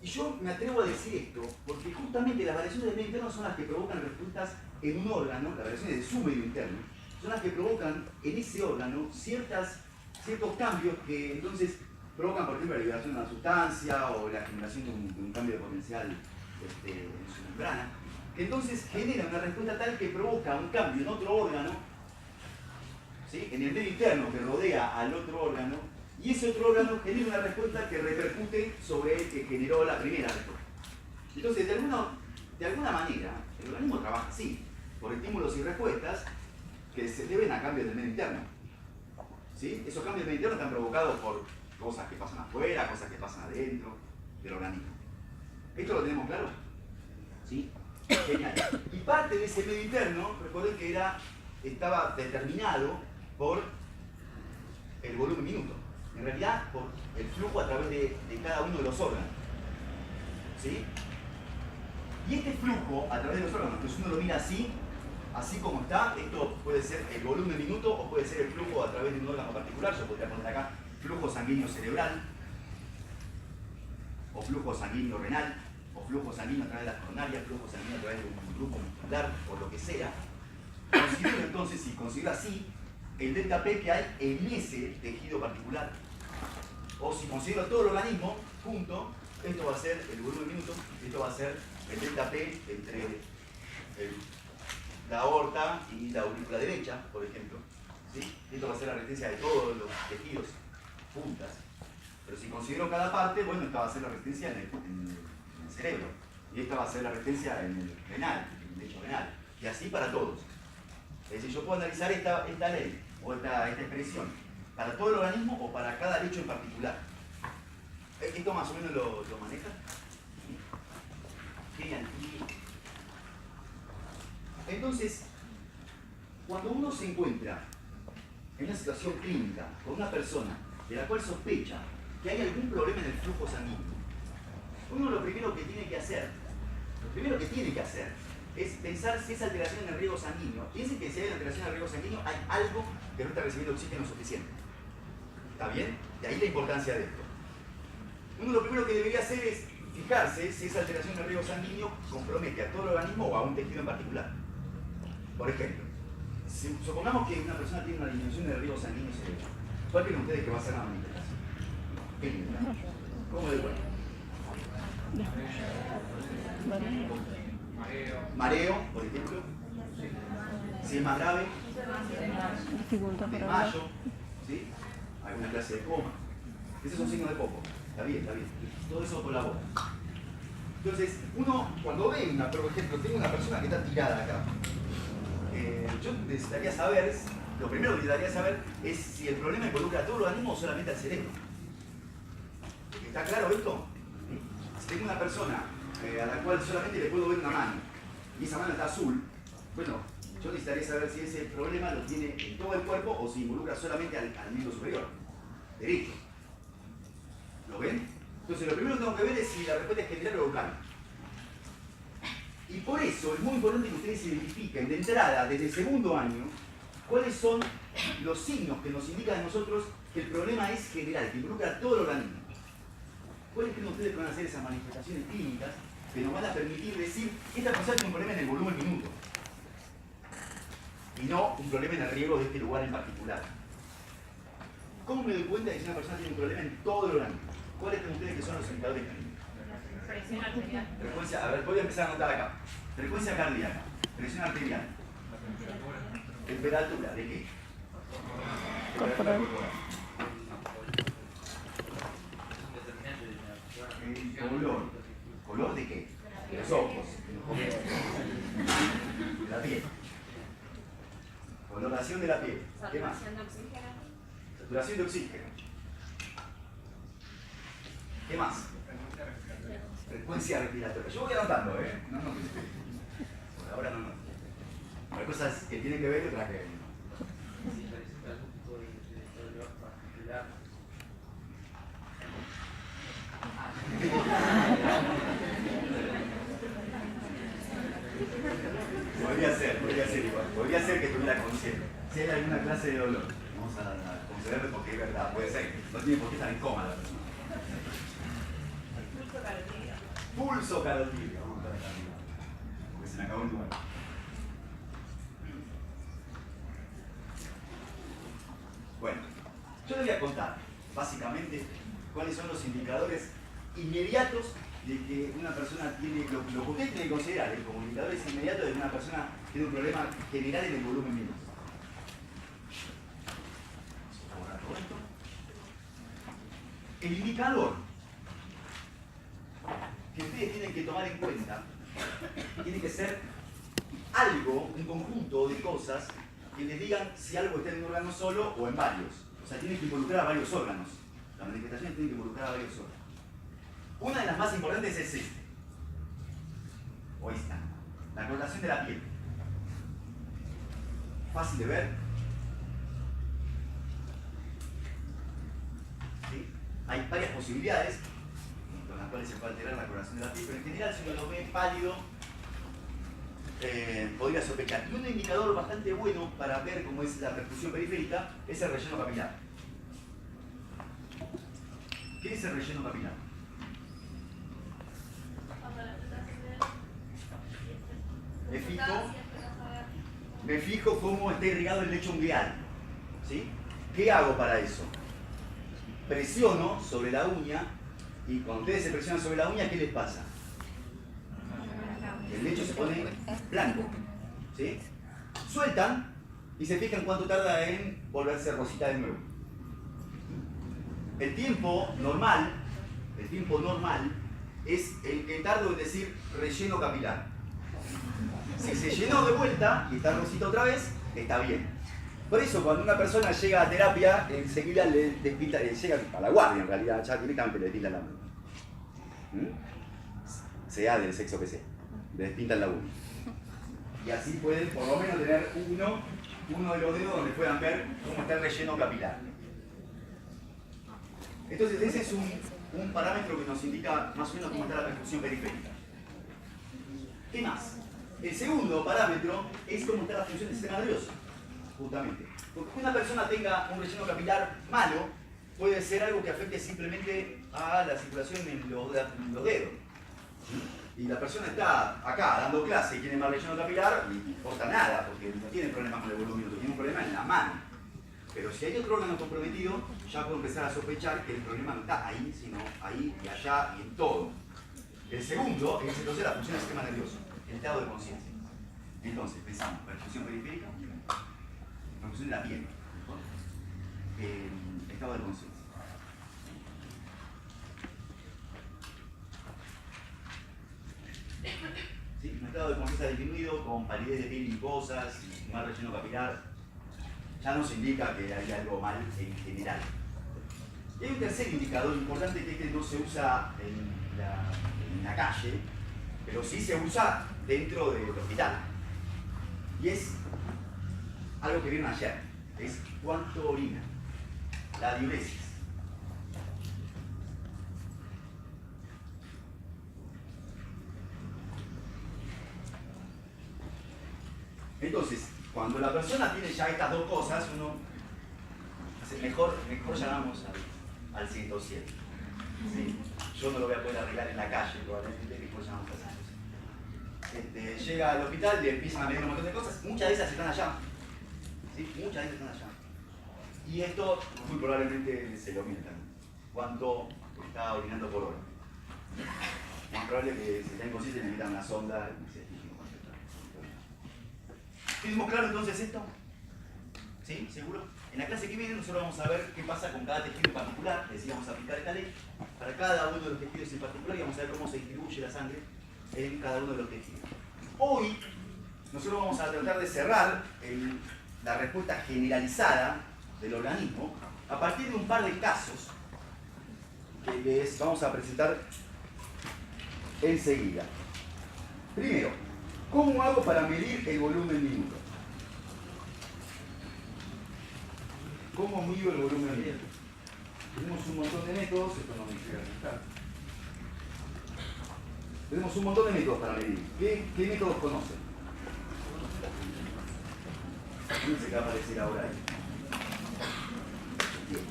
Y yo me atrevo a decir esto porque justamente las variaciones del medio interno son las que provocan respuestas en un órgano, las variaciones de su medio interno, son las que provocan en ese órgano ciertos cambios que entonces provocan, por ejemplo, la liberación de una sustancia o la generación de un cambio de potencial en su membrana, que entonces genera una respuesta tal que provoca un cambio en otro órgano, ¿sí? En el medio interno que rodea al otro órgano, y ese otro órgano genera una respuesta que repercute sobre el que generó la primera respuesta. Entonces, de alguna manera, el organismo trabaja así, por estímulos y respuestas que se deben a cambios del medio interno, ¿sí? Esos cambios del medio interno están provocados por cosas que pasan afuera, cosas que pasan adentro del organismo. ¿Esto lo tenemos claro? ¿Sí? Genial. Y parte de ese medio interno, recuerden que estaba determinado por el volumen minuto. En realidad, por el flujo a través de cada uno de los órganos. ¿Sí? Y este flujo a través de los órganos, pues uno lo mira así como está, esto puede ser el volumen minuto o puede ser el flujo a través de un órgano particular. Yo podría poner acá flujo sanguíneo cerebral, o flujo sanguíneo renal, o flujo sanguíneo a través de las coronarias, flujo sanguíneo a través de un grupo muscular, o lo que sea. Considero entonces, si considero así, el delta P que hay en ese tejido particular. O si considero todo el organismo junto, esto va a ser el volumen minuto, esto va a ser el delta P entre la aorta y la aurícula derecha, por ejemplo. ¿Sí? Esto va a ser la resistencia de todos los tejidos juntas. Pero si considero cada parte, bueno, esta va a ser la resistencia en el cerebro. Y esta va a ser la resistencia en el renal, en el lecho renal. Y así para todos. Es decir, yo puedo analizar esta ley o esta expresión para todo el organismo o para cada lecho en particular. ¿Esto más o menos lo maneja? Genial. Entonces, cuando uno se encuentra en una situación clínica con una persona de la cual sospecha que hay algún problema en el flujo sanguíneo, uno lo primero que tiene que hacer es pensar si esa alteración en el riego sanguíneo. Piensen que si hay una alteración en el riego sanguíneo hay algo que no está recibiendo oxígeno suficiente. ¿Está bien? De ahí la importancia de esto. Uno lo primero que debería hacer es fijarse si esa alteración en el riego sanguíneo compromete a todo el organismo o a un tejido en particular. Por ejemplo, supongamos que una persona tiene una disminución del riego sanguíneo cerebral. ¿Cuál creen ustedes que va a ser la manifestación? ¿Qué linda? ¿Cómo de bueno? Mareo, por ejemplo. Si es más grave, desmayo, ¿sí? Alguna clase de coma. Esos son signos de poco. Está bien. Todo eso colabora. Entonces, uno cuando ve por ejemplo, tengo una persona que está tirada acá. Yo necesitaría saber, lo primero que necesitaría saber es si el problema involucra a todo el organismo o solamente al cerebro. ¿Está claro esto? Si tengo una persona a la cual solamente le puedo ver una mano, y esa mano está azul, bueno, yo necesitaría saber si ese problema lo tiene en todo el cuerpo o si involucra solamente al miembro superior, derecho. ¿Lo ven? Entonces lo primero que tengo que ver es si la respuesta es general o local. Y por eso es muy importante que ustedes identifiquen de entrada, desde el segundo año, cuáles son los signos que nos indican a nosotros que el problema es general, que involucra a todo el organismo. ¿Cuáles creen ustedes que van a ser esas manifestaciones clínicas que nos van a permitir decir que esta persona tiene un problema en el volumen minuto? Y no un problema en el riego de este lugar en particular. ¿Cómo me doy cuenta de que una persona tiene un problema en todo el organismo? ¿Cuáles creen ustedes que son los indicadores clínicos? Presión arterial. Frecuencia, a ver, voy a empezar a anotar acá. Frecuencia cardíaca, presión arterial, temperatura, ¿de qué? Temperatura corporal. Color. ¿Color de qué? De los ojos, de la piel. Coloración de la piel. ¿Qué más? Saturación de oxígeno. Saturación de oxígeno. ¿Qué más? Frecuencia respiratoria. Yo voy anotando, ¿eh? No, no, por ahora no. Hay cosas que tienen que ver y otras que no. Si presenta algún tipo de dolor particular. Podría ser igual. Podría ser que tuviera conciencia. Si hay alguna clase de dolor, vamos a concederle porque es verdad, puede ser. No tiene por qué estar en coma la persona. Pulso carotídeo. Pulso carotídeo. Vamos a ver acá. Porque se me acabó el lugar. Bueno, yo les voy a contar, básicamente, cuáles son los indicadores inmediatos de que una persona tiene, lo que ustedes tienen que considerar como indicadores inmediatos de que una persona tiene un problema general en el volumen mínimo. El indicador que ustedes tienen que tomar en cuenta tiene que ser algo, un conjunto de cosas que les digan si algo está en un órgano solo o en varios. O sea, tiene que involucrar a varios órganos. Las manifestaciones tienen que involucrar a varios órganos. Una de las más importantes es esta. O esta. La coloración de la piel. Fácil de ver. ¿Sí? Hay varias posibilidades con las cuales se puede alterar la coloración de la piel, pero en general si uno lo ve pálido, podría sospechar. Y un indicador bastante bueno para ver cómo es la perfusión periférica es el relleno capilar. ¿Qué es el relleno capilar? Me fijo cómo está irrigado el lecho ungueal. ¿Sí? ¿Qué hago para eso? Presiono sobre la uña y cuando ustedes se presionan sobre la uña, ¿qué les pasa? El lecho se pone blanco. ¿Sí? Sueltan y se fijan cuánto tarda en volverse rosita de nuevo. El tiempo normal es el que tardo en decir relleno capilar. Si se llenó de vuelta y está rosita otra vez, está bien. Por eso cuando una persona llega a terapia, enseguida le despinta, llega a la guardia en realidad, ya directamente le despintan la uña. Sea del sexo que sea, le despintan la uña. Y así pueden por lo menos tener uno de los dedos donde puedan ver cómo está el relleno capilar. Entonces ese es un parámetro que nos indica más o menos cómo está la perfusión periférica. ¿Qué más? El segundo parámetro es cómo está la función del sistema nervioso, justamente. Porque que una persona tenga un relleno capilar malo puede ser algo que afecte simplemente a la circulación en los dedos. Y la persona está acá dando clase y tiene mal relleno capilar y no importa nada, porque no tiene problemas con el volumen, tiene un problema en la mano. Pero si hay otro órgano comprometido, ya puedo empezar a sospechar que el problema no está ahí, sino ahí y allá y en todo. El segundo es entonces la función del sistema nervioso, el estado de conciencia. Entonces, pensamos, perfusión periférica, perfusión de la piel, el estado de conciencia. ¿Sí? Un estado de conciencia disminuido con palidez de piel limposas y mal relleno capilar, ya nos indica que hay algo mal en general. Y hay un tercer indicador importante que es que no se usa en la calle, pero sí se usa dentro del hospital. Y es algo que vieron ayer, es cuánto orina, la diuresis. Entonces, cuando la persona tiene ya estas dos cosas, uno mejor llamamos al 107. ¿Sí? Yo no lo voy a poder arreglar en la calle, probablemente, mejor llamamos al 107. Llega al hospital, le empiezan a medir un montón de cosas, muchas de esas están allá. ¿Sí? Muchas de esas están allá. Y esto muy probablemente se lo mientan. ¿Cuánto está orinando por hora? Es probable que si está inconsciente le metan una sonda y se fije cuánto está. ¿Tenemos claro entonces esto? ¿Sí? ¿Seguro? En la clase que viene nosotros vamos a ver qué pasa con cada tejido en particular. Les íbamos a aplicar esta ley para cada uno de los tejidos en particular y vamos a ver cómo se distribuye la sangre en cada uno de los tejidos. Hoy nosotros vamos a tratar de cerrar la respuesta generalizada del organismo a partir de un par de casos que les vamos a presentar enseguida. Primero, ¿cómo hago para medir el volumen minuto? ¿Cómo mido el volumen minuto? Tenemos un montón de métodos, esto no me llega a gustar. Tenemos un montón de métodos para medir. ¿Qué métodos conocen? Fíjense que va a aparecer ahora ahí. Bien.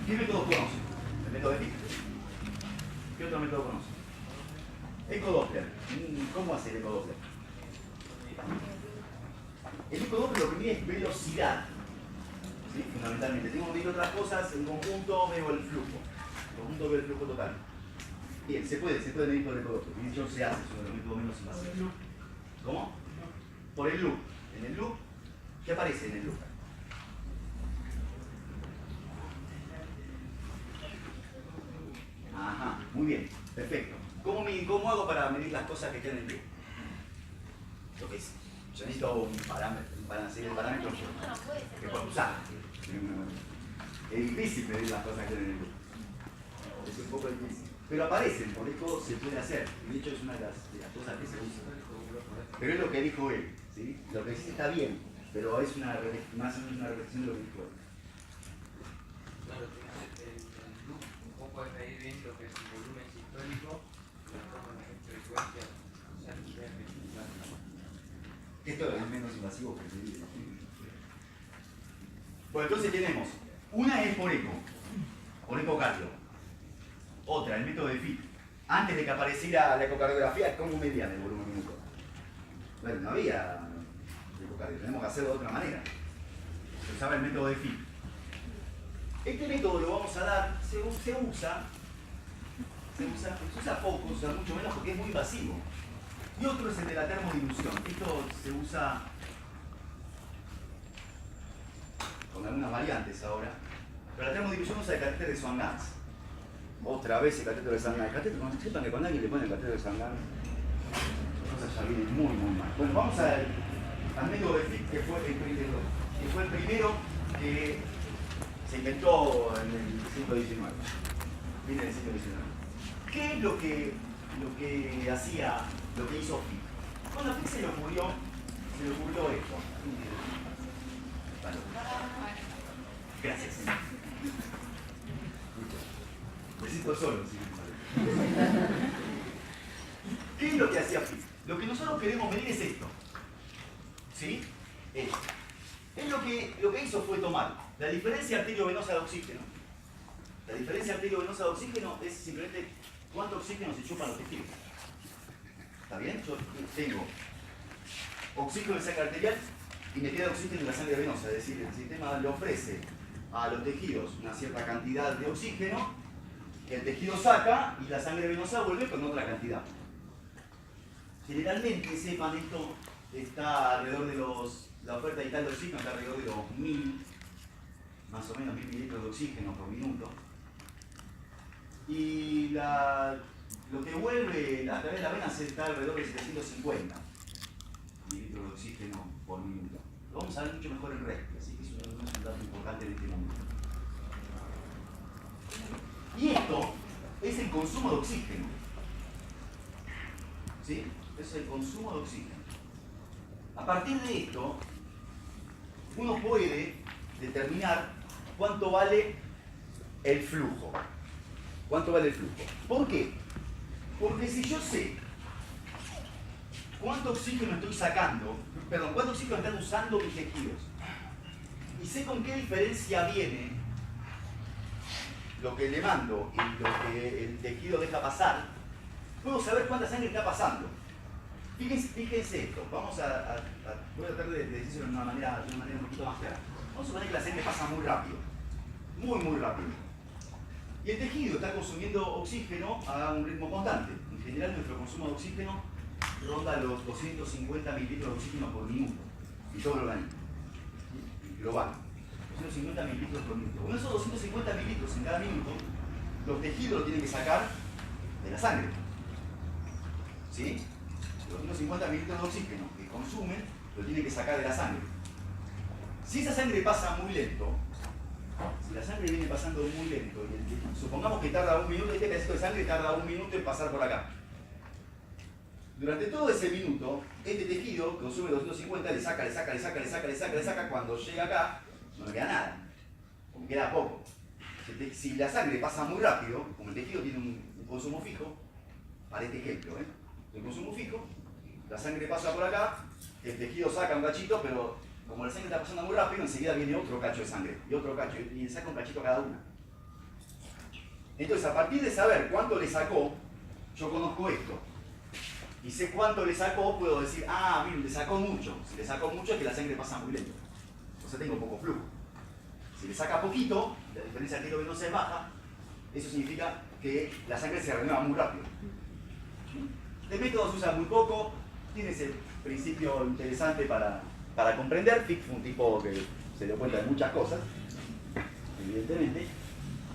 ¿Qué métodos conocen? El método de Fick. ¿Qué otro método conocen? Ecodoppler. ¿Cómo hace el ecodoppler? El ecodoppler lo que mide es velocidad. ¿Sí? Fundamentalmente. Tengo que medir otras cosas, en conjunto veo el flujo. En conjunto veo el flujo total. Bien, se puede medir por el ecodoppler. De hecho se hace, es uno de los métodos menos invasivos. ¿Cómo? Por el loop. En el loop, ¿qué aparece en el loop? Ajá, muy bien, perfecto. ¿Cómo hago para medir las cosas que quedan en el loop? Lo que es, yo necesito un parámetro, el parámetro que puedo usar. Es difícil medir las cosas que quedan en el loop. Es un poco difícil. Pero aparecen, por eso se puede hacer. De hecho es una de las cosas que se usa. Pero es lo que dijo él, ¿sí? Lo que dice está bien, pero es más o menos una reflexión de lo que dijo él. Claro, el loop un poco es medir bien lo que es el volumen sistólico, la frecuencia, o sea, nivel ventricular. Esto es menos invasivo que el medir. Bueno, entonces tenemos, una es por ecocardio. Otra, el método de Fick. Antes de que apareciera la ecocardiografía, ¿cómo medían el volumen minuto? Bueno, no había ecocardio, tenemos que hacerlo de otra manera. Se usaba el método de Fick. Este método lo vamos a dar, se usa poco, se usa mucho menos porque es muy invasivo. Y otro es el de la termodilución. Esto se usa con algunas variantes ahora. Pero la termodilución usa el catéter de Swan-Ganz. Otra vez el catéter de Swan-Ganz. Cuando sepan que cuando alguien le pone el catéter de Swan-Ganz, las cosas ya vienen muy mal. Bueno, vamos al método de Fick, que fue el primero que se inventó en el siglo XIX. Viene del siglo XIX. ¿Qué es lo que hizo Fick? Bueno, a Fick se le ocurrió esto. Vale. Gracias. Me siento solo, sí. ¿Qué es lo que hacía Fick? Lo que nosotros queremos medir es esto. ¿Sí? Esto. Él lo que hizo fue tomar la diferencia arteriovenosa de oxígeno. La diferencia arteriovenosa de oxígeno es simplemente cuánto oxígeno se chupan los tejidos. ¿Está bien? Yo tengo oxígeno en sangre arterial y me queda oxígeno en la sangre venosa. Es decir, el sistema le ofrece a los tejidos una cierta cantidad de oxígeno, el tejido saca y la sangre venosa vuelve con otra cantidad. Generalmente, sepan esto, está alrededor de la oferta vital de oxígeno está alrededor de los 1000, más o menos 1000 mililitros de oxígeno por minuto. Y lo que vuelve a través de la vena está alrededor de 750 mililitros de oxígeno por minuto. Lo vamos a ver mucho mejor en RESPI, así que eso no es un dato importante en este momento. es el consumo de oxígeno. ¿Sí? Es el consumo de oxígeno. A partir de esto, uno puede determinar cuánto vale el flujo. ¿Cuánto vale el flujo? ¿Por qué? Porque si yo sé cuánto oxígeno estoy sacando, perdón, cuánto oxígeno están usando mis tejidos, y sé con qué diferencia viene lo que le mando y lo que el tejido deja pasar, puedo saber cuánta sangre está pasando. Fíjense esto, voy a tratar de decirlo de una manera un poquito más clara. Vamos a suponer que la sangre pasa muy rápido, muy rápido. Y el tejido está consumiendo oxígeno a un ritmo constante. En general nuestro consumo de oxígeno ronda los 250 mililitros de oxígeno por minuto, y todo el organismo, global. 250 mililitros por minuto. Con esos 250 mililitros en cada minuto, los tejidos lo tienen que sacar de la sangre. ¿Sí? Los 250 mililitros de oxígeno que consumen, lo tienen que sacar de la sangre. Si esa sangre pasa muy lento, si la sangre viene pasando muy lento, supongamos que tarda un minuto, este pedacito de sangre tarda un minuto en pasar por acá. Durante todo ese minuto, este tejido consume 250, le saca, cuando llega acá, no le queda nada, porque queda poco. Si la sangre pasa muy rápido, como el tejido tiene un consumo fijo, para este ejemplo, el consumo fijo, la sangre pasa por acá, el tejido saca un cachito, pero como la sangre está pasando muy rápido, enseguida viene otro cacho de sangre, y otro cacho, y le saca un cachito a cada una. Entonces, a partir de saber cuánto le sacó, yo conozco esto. Y sé cuánto le sacó, puedo decir, ah, mire, le sacó mucho. Si le sacó mucho es que la sangre pasa muy lento. Entonces tengo poco flujo. Si le saca poquito, la diferencia arteriovenosa es baja, eso significa que la sangre se renueva muy rápido. El método se usa muy poco, tiene ese principio interesante para comprender. Fick fue un tipo que se dio cuenta de muchas cosas, evidentemente.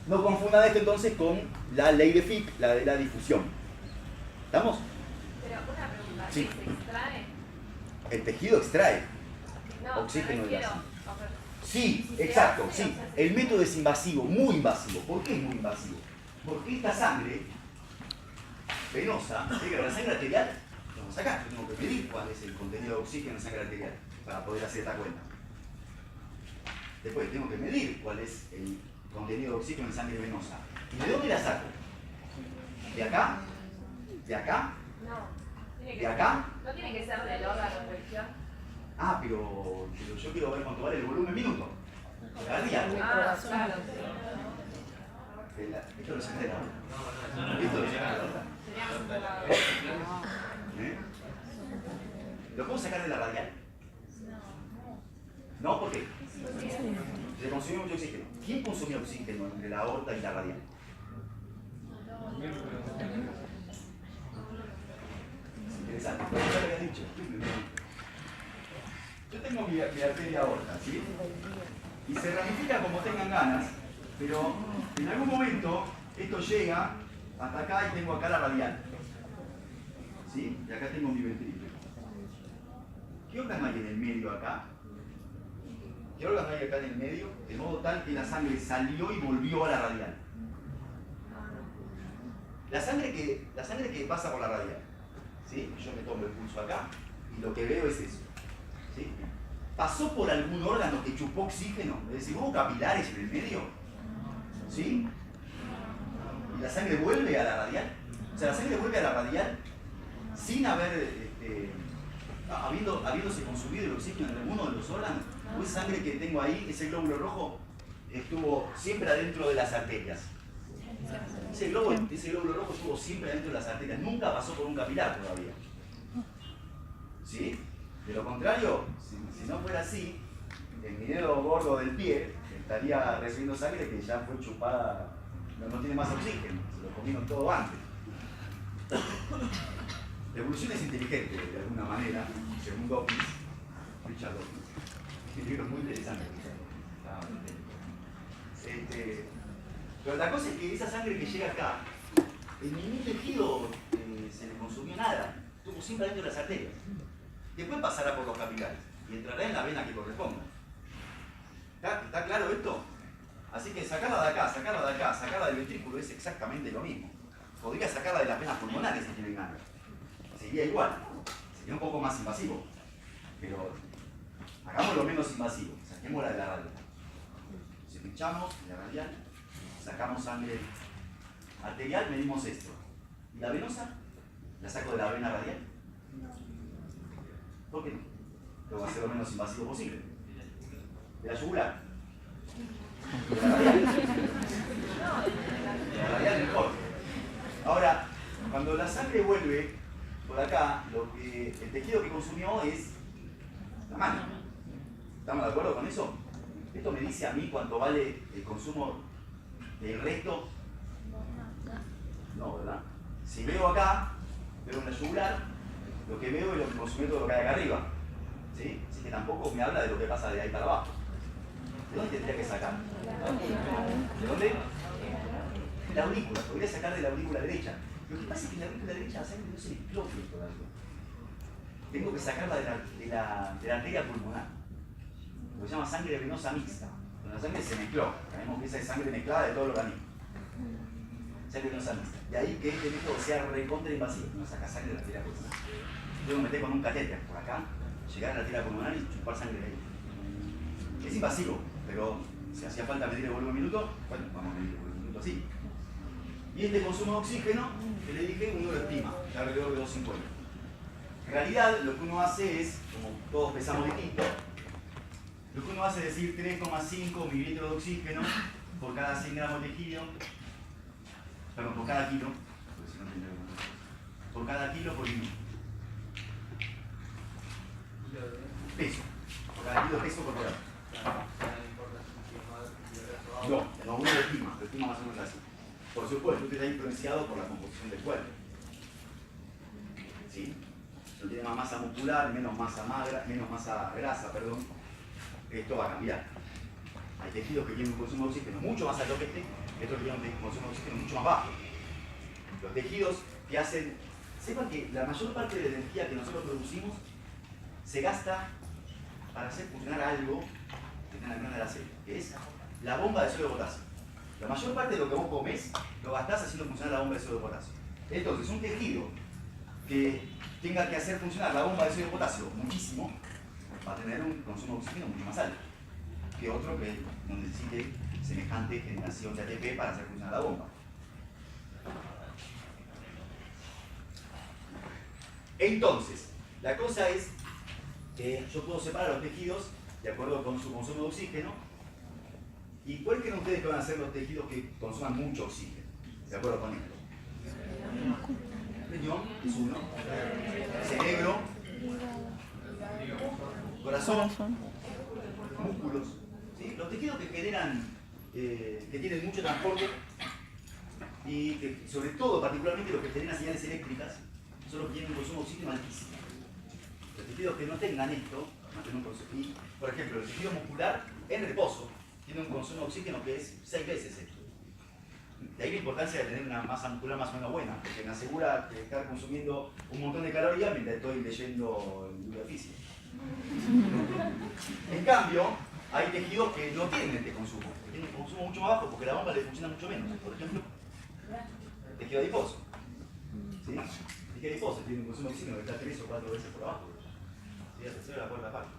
No confundan esto entonces con la ley de Fick, la de la difusión. ¿Estamos? Pero una pregunta, Sí. ¿se extrae? El tejido extrae No, oxígeno de la sangre. Si Sí, se exacto, hace, sí. o sea, El método es invasivo, muy invasivo. ¿Por qué es muy invasivo? Porque esta sangre venosa, la sangre arterial, vamos acá, yo tengo que medir cuál es el contenido de oxígeno en sangre arterial para poder hacer esta cuenta. Después tengo que medir cuál es el contenido de oxígeno en sangre venosa. ¿Y de dónde la saco? ¿De acá? ¿De acá? No. Tiene ¿De que acá? No tiene que ser del órgano en cuestión. Ah, pero yo quiero ver cuánto vale el volumen minuto. Arterial. Ah, claro. Esto lo saqué de la otra. Esto lo saqué de la otra. ¿Eh? ¿Lo puedo sacar de la radial? No, ¿por qué? Se consumió mucho oxígeno. ¿Quién consumía oxígeno entre la aorta y la radial? Es interesante, pero ya lo había dicho. Yo tengo mi arteria aorta, ¿sí? Y se ramifica como tengan ganas, pero en algún momento esto llega hasta acá y tengo acá la radial. ¿Sí? Y acá tengo mi ventrículo. ¿Qué órgano hay en el medio acá? ¿Qué órgano hay acá en el medio? De modo tal que la sangre salió y volvió a la radial. La sangre que pasa por la radial. ¿Sí? Yo me tomo el pulso acá y lo que veo es eso. ¿Sí? ¿Pasó por algún órgano que chupó oxígeno? Es decir, ¿hubo capilares en el medio? ¿Sí? ¿Y la sangre vuelve a la radial? O sea, la sangre vuelve a la radial sin habiéndose consumido el oxígeno en alguno de los órganos. ¿O esa sangre que tengo ahí, ese glóbulo rojo, estuvo siempre adentro de las arterias? Ese glóbulo rojo estuvo siempre adentro de las arterias, nunca pasó por un capilar todavía. ¿Sí? De lo contrario, si no fuera así, el mi dedo gordo del pie estaría recibiendo sangre que ya fue chupada, no tiene más oxígeno, se lo comieron todo antes. La evolución es inteligente de alguna manera, según Dawkins, Richard Dawkins. Un libro muy interesante. Pero la cosa es que esa sangre que llega acá, en ningún tejido se le consumió nada, estuvo siempre dentro de las arterias. Después pasará por los capilares y entrará en la vena que corresponda. ¿Está claro esto? Así que sacarla de acá, sacarla del ventrículo es exactamente lo mismo. podría sacarla de las venas pulmonares si tienen ganas. Sería igual, sería un poco más invasivo, pero hagámoslo menos invasivo, saquémosla de la radial. Si pinchamos en la radial, sacamos sangre arterial, medimos esto. ¿Y la venosa? ¿La saco de la vena radial? ¿Por qué no? Pero va a ser lo menos invasivo posible. ¿De la yugular? ¿De la radial? De la radial mejor. Ahora, cuando la sangre vuelve por acá, el tejido que consumió es la mano. ¿Estamos de acuerdo con eso? ¿Esto me dice a mí cuánto vale el consumo del resto? No, ¿verdad? Si veo acá, veo en la yugular, lo que veo es lo que consumió todo lo que hay acá arriba. ¿Sí? Así que tampoco me habla de lo que pasa de ahí para abajo. ¿De dónde tendría que sacar? ¿De dónde? De la aurícula. Podría sacar de la aurícula derecha. Lo que pasa es que en la aurícula derecha la sangre no se mezcló por algo. Tengo que sacarla de la arteria pulmonar. Lo que se llama sangre venosa mixta. Cuando la sangre se mezcló. Sabemos que esa es sangre mezclada de todo el organismo. Sangre venosa mixta. De ahí que este método sea recontra invasivo. No saca sangre de la arteria pulmonar. Tengo que meter con un catéter por acá, llegar a la arteria pulmonar y chupar sangre de ahí. Es invasivo, pero si hacía falta medir el volumen minuto, bueno, vamos a medir el volumen minuto así. Y este consumo de oxígeno, que le dije, uno lo estima, de alrededor de 250. En realidad, lo que uno hace es, como todos pesamos distinto, lo que uno hace es decir 3,5 mililitros de oxígeno por cada 100 gramos de tejido, perdón, por cada kilo, porque si no tendría que por cada kilo por minuto. Peso, por cada kilo de peso corporal. No, uno lo estima más o menos así. Por supuesto, usted está influenciado por la composición del cuerpo. ¿Sí? Si tiene más masa muscular, menos masa grasa, esto va a cambiar. Hay tejidos que tienen un consumo de oxígeno mucho más alto que este, y otros que tienen un consumo de oxígeno mucho más bajo. Los tejidos que hacen... Sepan que la mayor parte de la energía que nosotros producimos se gasta para hacer funcionar algo que tiene la de hacer, que es la bomba de sodio de potasio. La mayor parte de lo que vos comés lo gastás haciendo funcionar la bomba de sodio de potasio. Entonces, un tejido que tenga que hacer funcionar la bomba de sodio de potasio muchísimo, va a tener un consumo de oxígeno mucho más alto que otro que no necesite semejante generación de ATP para hacer funcionar la bomba. Entonces, la cosa es que yo puedo separar los tejidos de acuerdo con su consumo de oxígeno. ¿Y cuál creen ustedes que van a ser los tejidos que consuman mucho oxígeno? De acuerdo con esto. Riñón es uno. Cerebro. Corazón. Músculos. ¿Sí? Los tejidos que generan, que tienen mucho transporte y que, sobre todo, particularmente los que generan señales eléctricas, son los que tienen un consumo de oxígeno altísimo. Los tejidos que no tengan esto, y, por ejemplo, el tejido muscular en reposo tiene un consumo de oxígeno que es 6 veces esto. De ahí la importancia de tener una masa muscular más o menos buena, porque me asegura de estar consumiendo un montón de calorías mientras estoy leyendo el libro de física. En cambio, hay tejidos que no tienen este consumo, que tienen un consumo mucho más bajo porque la bomba le funciona mucho menos. Por ejemplo, el tejido adiposo. ¿Sí? El tejido adiposo tiene un consumo de oxígeno que está 3 o 4 veces por abajo. ¿Sí? La tercera o la cuarta parte.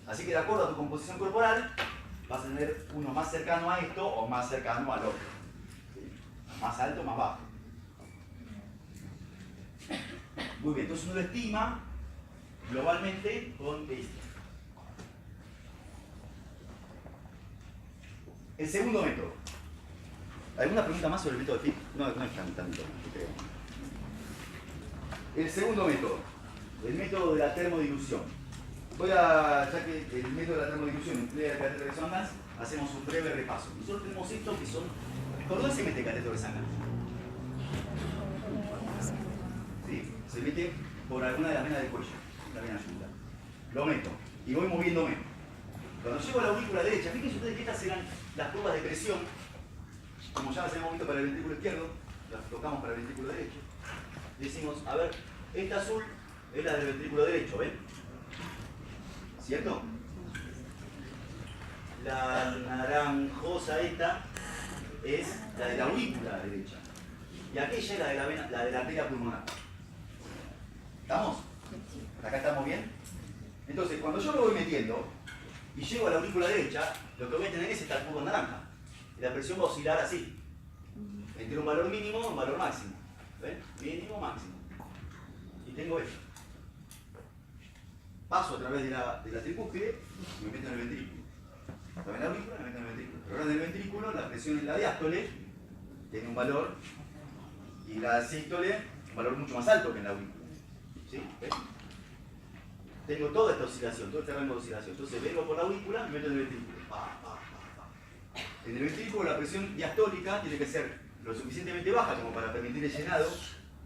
Así que de acuerdo a tu composición corporal, vas a tener uno más cercano a esto o más cercano al otro. ¿Sí? Más alto o más bajo. Muy bien, entonces uno lo estima globalmente con esto. El segundo método. ¿Alguna pregunta más sobre el método de Fick? No es tanto, creo. El segundo método. El método de la termodilución. Ya que el método de la termodilución emplea el catéter de Swan-Ganz, hacemos un breve repaso. Nosotros tenemos estos que son... ¿Por dónde se mete el catéter de Swan-Ganz? ¿Sí? Se mete por alguna de las venas del cuello, la vena yugular. Lo meto y voy moviéndome. Cuando llego a la aurícula derecha, fíjense ustedes que estas eran las curvas de presión. Como ya las hemos visto para el ventrículo izquierdo, las tocamos para el ventrículo derecho. Decimos, a ver, esta azul es la del ventrículo derecho, ¿ven? ¿Cierto? La naranjosa esta es la de la aurícula derecha. y aquella es la de la arteria pulmonar. ¿Estamos? ¿Acá estamos bien? Entonces, cuando yo lo voy metiendo y llego a la aurícula derecha, lo que voy a tener es esta curva naranja. Y la presión va a oscilar así, entre un valor mínimo y un valor máximo. ¿Ven? Mínimo, máximo. Y tengo esto. Paso a través de la tricúspide y me meto en el ventrículo. Estaba en la aurícula, me meto en el ventrículo. Pero ahora en el ventrículo la presión en la diástole tiene un valor y la sístole un valor mucho más alto que en la aurícula. ¿Sí? ¿Ven? Tengo toda esta oscilación, todo este rango de oscilación. Entonces vengo por la aurícula y me meto en el ventrículo. En el ventrículo la presión diastólica tiene que ser lo suficientemente baja como para permitir el llenado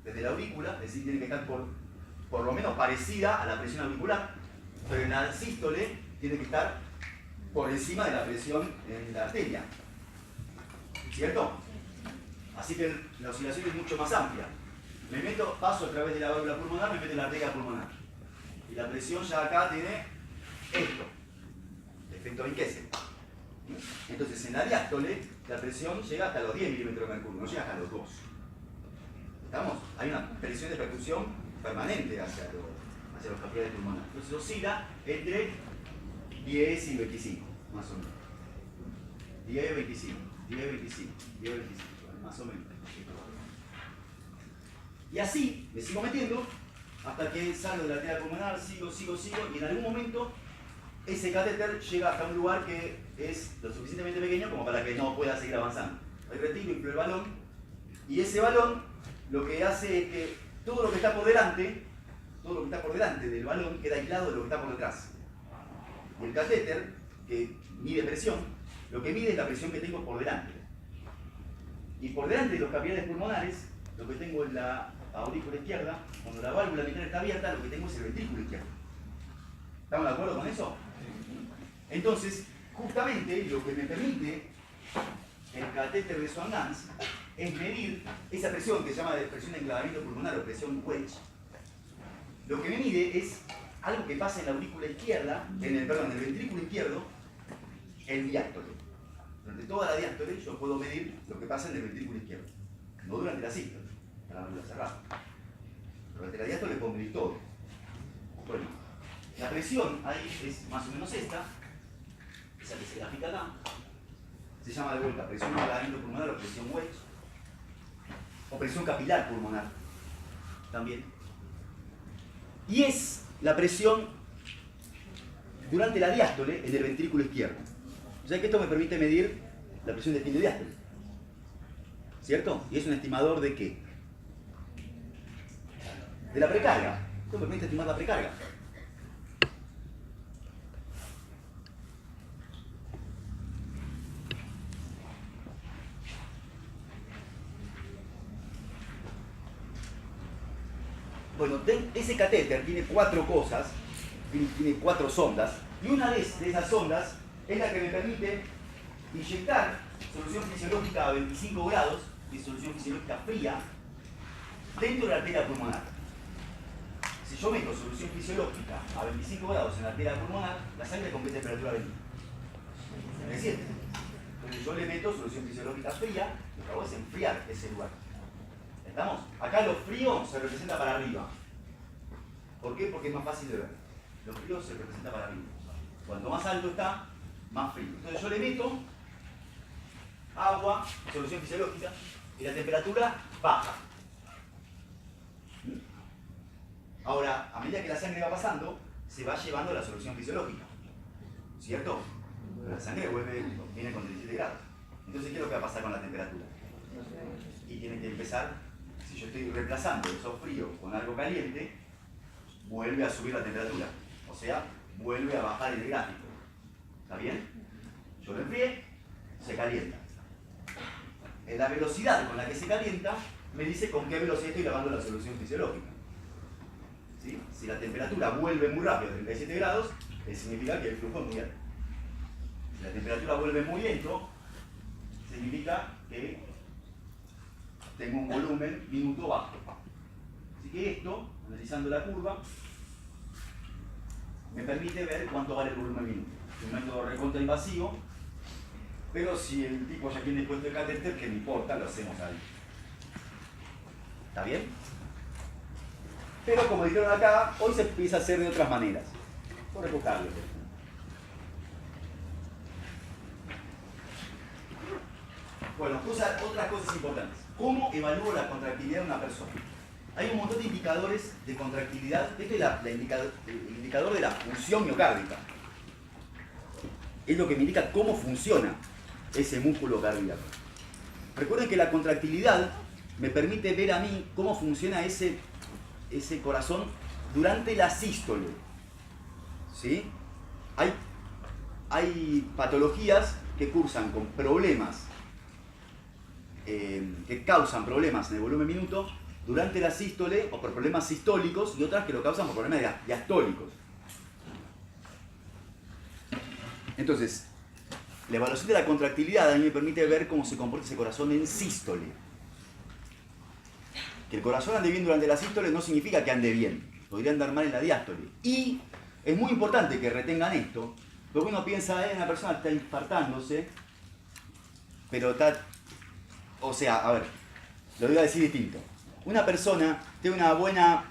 desde la aurícula, es decir, tiene que estar por lo menos parecida a la presión auricular, pero en la sístole tiene que estar por encima de la presión en la arteria. ¿Cierto? Así que la oscilación es mucho más amplia. Me meto, paso a través de la válvula pulmonar, me meto en la arteria pulmonar. Y la presión ya acá tiene esto, efecto Vinkesel. Entonces en la diástole la presión llega hasta los 10 milímetros de mercurio, no llega hasta los 2. ¿Estamos? Hay una presión de percusión permanente hacia los capilares pulmonares. Entonces oscila entre 10 y 25, más o menos. 10, 25, 10, 25, 10, 25, más o menos. Y así me sigo metiendo hasta que salgo de la arteria pulmonar, sigo, y en algún momento ese catéter llega hasta un lugar que es lo suficientemente pequeño como para que no pueda seguir avanzando. Ahí retiro, inflo el balón, y ese balón lo que hace es que todo lo que está por delante del balón queda aislado de lo que está por detrás. Y el catéter, que mide presión, lo que mide es la presión que tengo por delante. Y por delante de los capilares pulmonares, lo que tengo es la aurícula izquierda. Cuando la válvula mitral está abierta, lo que tengo es el ventrículo izquierdo. ¿Estamos de acuerdo con eso? Entonces, justamente lo que me permite el catéter de Swan-Ganz es medir esa presión que se llama presión de enclavamiento pulmonar o presión wedge. Lo que me mide es algo que pasa en la aurícula izquierda, en el ventrículo izquierdo, en diástole. Durante toda la diástole yo puedo medir lo que pasa en el ventrículo izquierdo. No durante la sístole, está la válvula cerrada. Durante la diástole puedo medir todo. Bueno, la presión ahí es más o menos esta que se grafica acá. Se llama de vuelta presión de enclavamiento pulmonar o presión wedge. O presión capilar pulmonar también. Y es la presión durante la diástole en el ventrículo izquierdo. O sea que esto me permite medir la presión de fin de diástole. ¿Cierto? Y es un estimador de qué? De la precarga. Esto me permite estimar la precarga. Bueno, ese catéter tiene 4 cosas, tiene 4 sondas, y una de esas sondas es la que me permite inyectar solución fisiológica a 25 grados, de solución fisiológica fría, dentro de la arteria pulmonar. Si yo meto solución fisiológica a 25 grados en la arteria pulmonar, la sangre con qué temperatura venía. ¿Me siente? Entonces yo le meto solución fisiológica fría, lo que hago es enfriar ese lugar. ¿Estamos? Acá lo frío se representa para arriba. ¿Por qué? Porque es más fácil de ver. Lo frío se representa para arriba. Cuanto más alto está, más frío. Entonces yo le meto agua, solución fisiológica, y la temperatura baja. Ahora, a medida que la sangre va pasando, se va llevando la solución fisiológica. ¿Cierto? La sangre viene con 17 grados. Entonces, ¿qué es lo que va a pasar con la temperatura? Y tiene que empezar, si yo estoy reemplazando eso frío con algo caliente, vuelve a subir la temperatura. O sea, vuelve a bajar el gráfico. ¿Está bien? Yo lo enfrié, se calienta. La velocidad con la que se calienta me dice con qué velocidad estoy lavando la solución fisiológica. ¿Sí? Si la temperatura vuelve muy rápido a 37 grados, significa que el flujo es muy alto. Si la temperatura vuelve muy lento, significa que tengo un volumen minuto bajo. Así que esto, analizando la curva, me permite ver cuánto vale el volumen minuto. Es un método recontra invasivo, pero si el tipo ya tiene puesto el catéter, que no importa, lo hacemos ahí. ¿Está bien? Pero como dijeron acá, hoy se empieza a hacer de otras maneras. Por recortarlo. Bueno, otras cosas importantes. ¿Cómo evalúo la contractilidad de una persona? Hay un montón de indicadores de contractilidad. Este es el indicador de la función miocárdica. Es lo que me indica cómo funciona ese músculo cardíaco. Recuerden que la contractilidad me permite ver a mí cómo funciona ese corazón durante la sístole. ¿Sí? Hay patologías que cursan con problemas, que causan problemas en el volumen minuto durante la sístole o por problemas sistólicos, y otras que lo causan por problemas diastólicos. Entonces, la evaluación de la contractilidad a mí me permite ver cómo se comporta ese corazón en sístole. Que el corazón ande bien durante la sístole no significa que ande bien, podría andar mal en la diástole. Y es muy importante que retengan esto, porque uno piensa, una persona está infartándose, pero está... O sea, a ver, lo voy a decir distinto. Una persona tiene una buena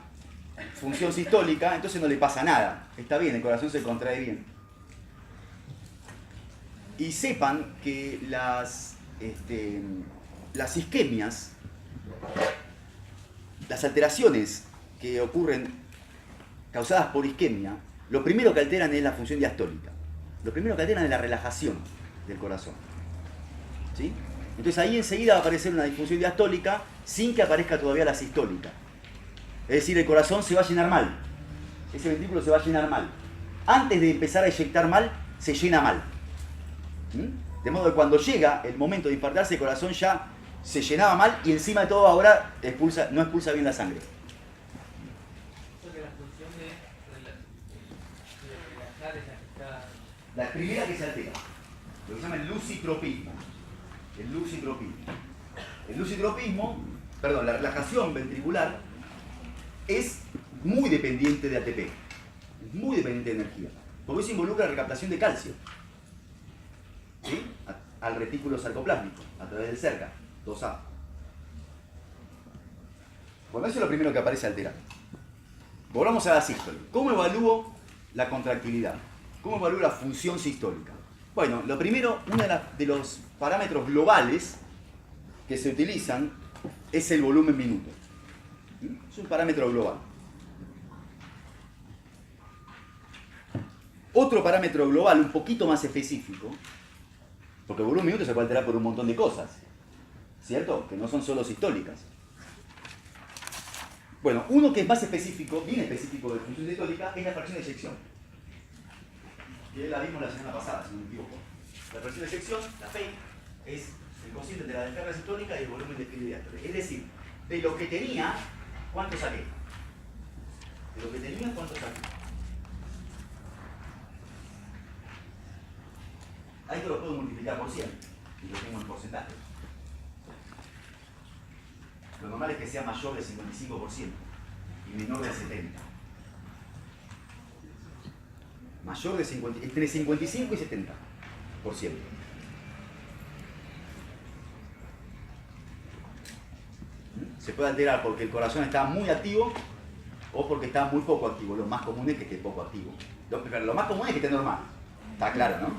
función sistólica, entonces no le pasa nada. Está bien, el corazón se contrae bien. Y sepan que las isquemias, las alteraciones que ocurren causadas por isquemia, lo primero que alteran es la función diastólica. Lo primero que alteran es la relajación del corazón. ¿Sí? Entonces ahí enseguida va a aparecer una disfunción diastólica sin que aparezca todavía la sistólica. Es decir, el corazón se va a llenar mal. Ese ventrículo se va a llenar mal. Antes de empezar a eyectar mal, se llena mal. De modo que cuando llega el momento de infartarse, el corazón ya se llenaba mal y encima de todo ahora no expulsa bien la sangre. La función de relajar es la que está... La primera que se altera, lo que se llama el lusitropismo. La relajación ventricular es muy dependiente de ATP, es muy dependiente de energía, porque eso involucra la recaptación de calcio, ¿sí? Al retículo sarcoplásmico, a través del cerca, 2A. Bueno, eso es lo primero que aparece alterado. Volvamos a la sístole. ¿Cómo evalúo la contractilidad? ¿Cómo evalúo la función sistólica? Bueno, lo primero, uno de los parámetros globales que se utilizan es el volumen minuto. Es un parámetro global. Otro parámetro global un poquito más específico, porque el volumen minuto se puede alterar por un montón de cosas, ¿cierto? Que no son solo sistólicas. Bueno, uno que es más específico, bien específico de función sistólica, es la fracción de eyección. Que la vimos la semana pasada, si no me equivoco. La fracción de eyección, la FEI, es el cociente de la descarga sistólica y el volumen de despliegue diástole. Es decir, de lo que tenía, ¿cuánto saqué? De lo que tenía, ¿cuánto saqué? Ahí te lo puedo multiplicar por 100 y lo tengo en porcentaje. Lo normal es que sea mayor del 55% y menor del 70%. Mayor de 50, entre 55 y 70%. Se puede alterar porque el corazón está muy activo o porque está muy poco activo. Lo más común es que esté poco activo. Lo más común es que esté normal. Está claro, ¿no?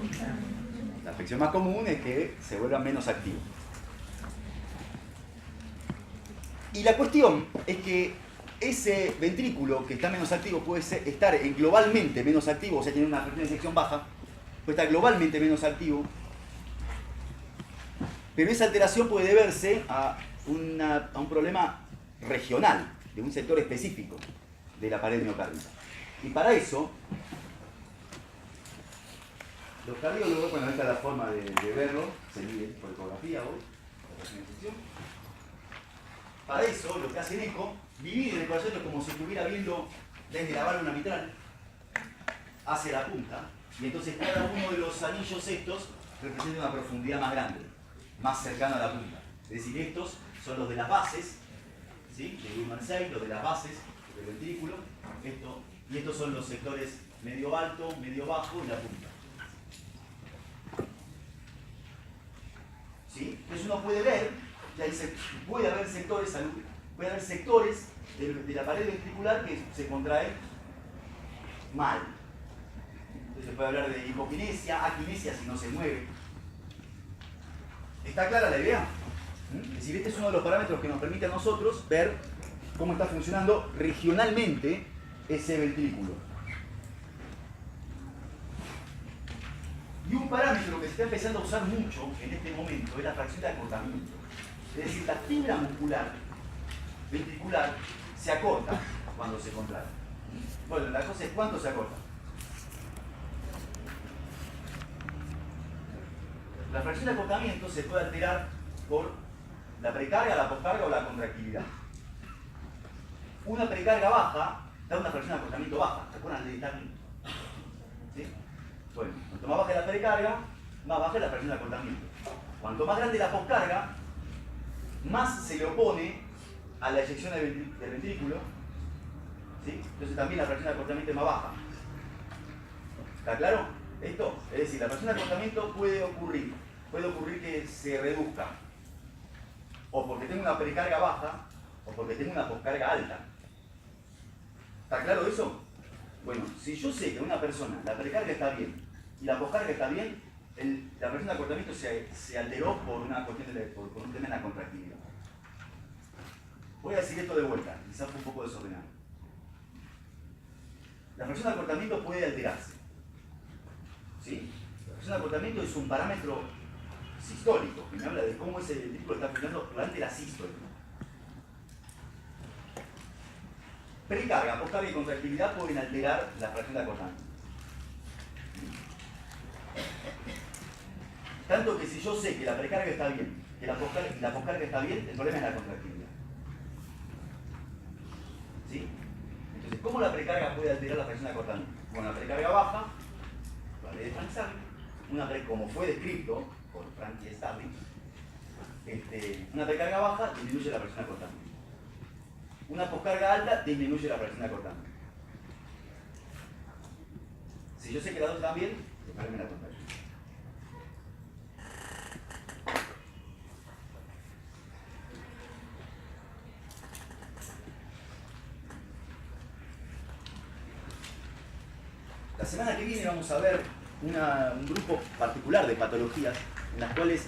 La afección más común es que se vuelva menos activo. Y la cuestión es que ese ventrículo que está menos activo puede estar globalmente menos activo, o sea, tener una fracción de eyección baja, puede estar globalmente menos activo, pero esa alteración puede deberse a un problema regional, de un sector específico de la pared miocárdica. Y para eso, los cardiólogos, bueno, esta es la forma de verlo, se mide por ecografía hoy, la fracción de eyección. Para eso, lo que hace el eco, divide el corazón como si estuviera viendo desde la válvula mitral hacia la punta, y entonces cada uno de los anillos estos representa una profundidad más grande, más cercana a la punta. Es decir, estos son los de las bases, ¿sí? De Goodman 6, los de las bases del ventrículo, y estos son los sectores medio alto, medio bajo y la punta. ¿Sí? Entonces uno puede ver, puede haber sectores, puede haber sectores de la pared ventricular que se contraen mal. Entonces se puede hablar de hipoquinesia, aquinesia si no se mueve. ¿Está clara la idea? Es decir, este es uno de los parámetros que nos permite a nosotros ver cómo está funcionando regionalmente ese ventrículo. Y un parámetro que se está empezando a usar mucho en este momento es la fracción de acortamiento. Es decir, la fibra muscular ventricular se acorta cuando se contrae. Bueno, la cosa es cuánto se acorta. La fracción de acortamiento se puede alterar por la precarga, la poscarga o la contractilidad. Una precarga baja da una fracción de acortamiento baja. ¿Se acuerdan de Stalin? ¿Sí? Bueno, cuanto más baja la precarga, más baja la fracción de acortamiento. Cuanto más grande la poscarga, más se le opone a la eyección del ventrículo. ¿Sí? Entonces también la fracción de acortamiento es más baja. ¿Está claro? Esto, es decir, la fracción de acortamiento puede ocurrir que se reduzca o porque tenga una precarga baja o porque tenga una poscarga alta. ¿Está claro eso? Bueno, si yo sé que a una persona la precarga está bien y la poscarga está bien, la fracción de acortamiento se alteró por una cuestión por un tema de la contractilidad. Voy a decir esto de vuelta, quizás fue un poco desordenado. La fracción de acortamiento puede alterarse. ¿Sí? La fracción de acortamiento es un parámetro sistólico que me habla de cómo ese ventrículo está funcionando durante la sístole. Precarga, poscarga y contractilidad pueden alterar la fracción de acortamiento. Tanto que si yo sé que la precarga está bien, que la poscarga está bien, el problema es la contractilidad. ¿Sí? Entonces, ¿cómo la precarga puede alterar la fracción de acortamiento? Con la precarga baja, la ley de Frank-Starling, como fue descrito por Frank y Starling, una precarga baja disminuye la fracción de acortamiento. Una poscarga alta disminuye la fracción de acortamiento. Si yo sé que las dos están bien, sepárenme la contractilidad. La semana que viene vamos a ver un grupo particular de patologías en las cuales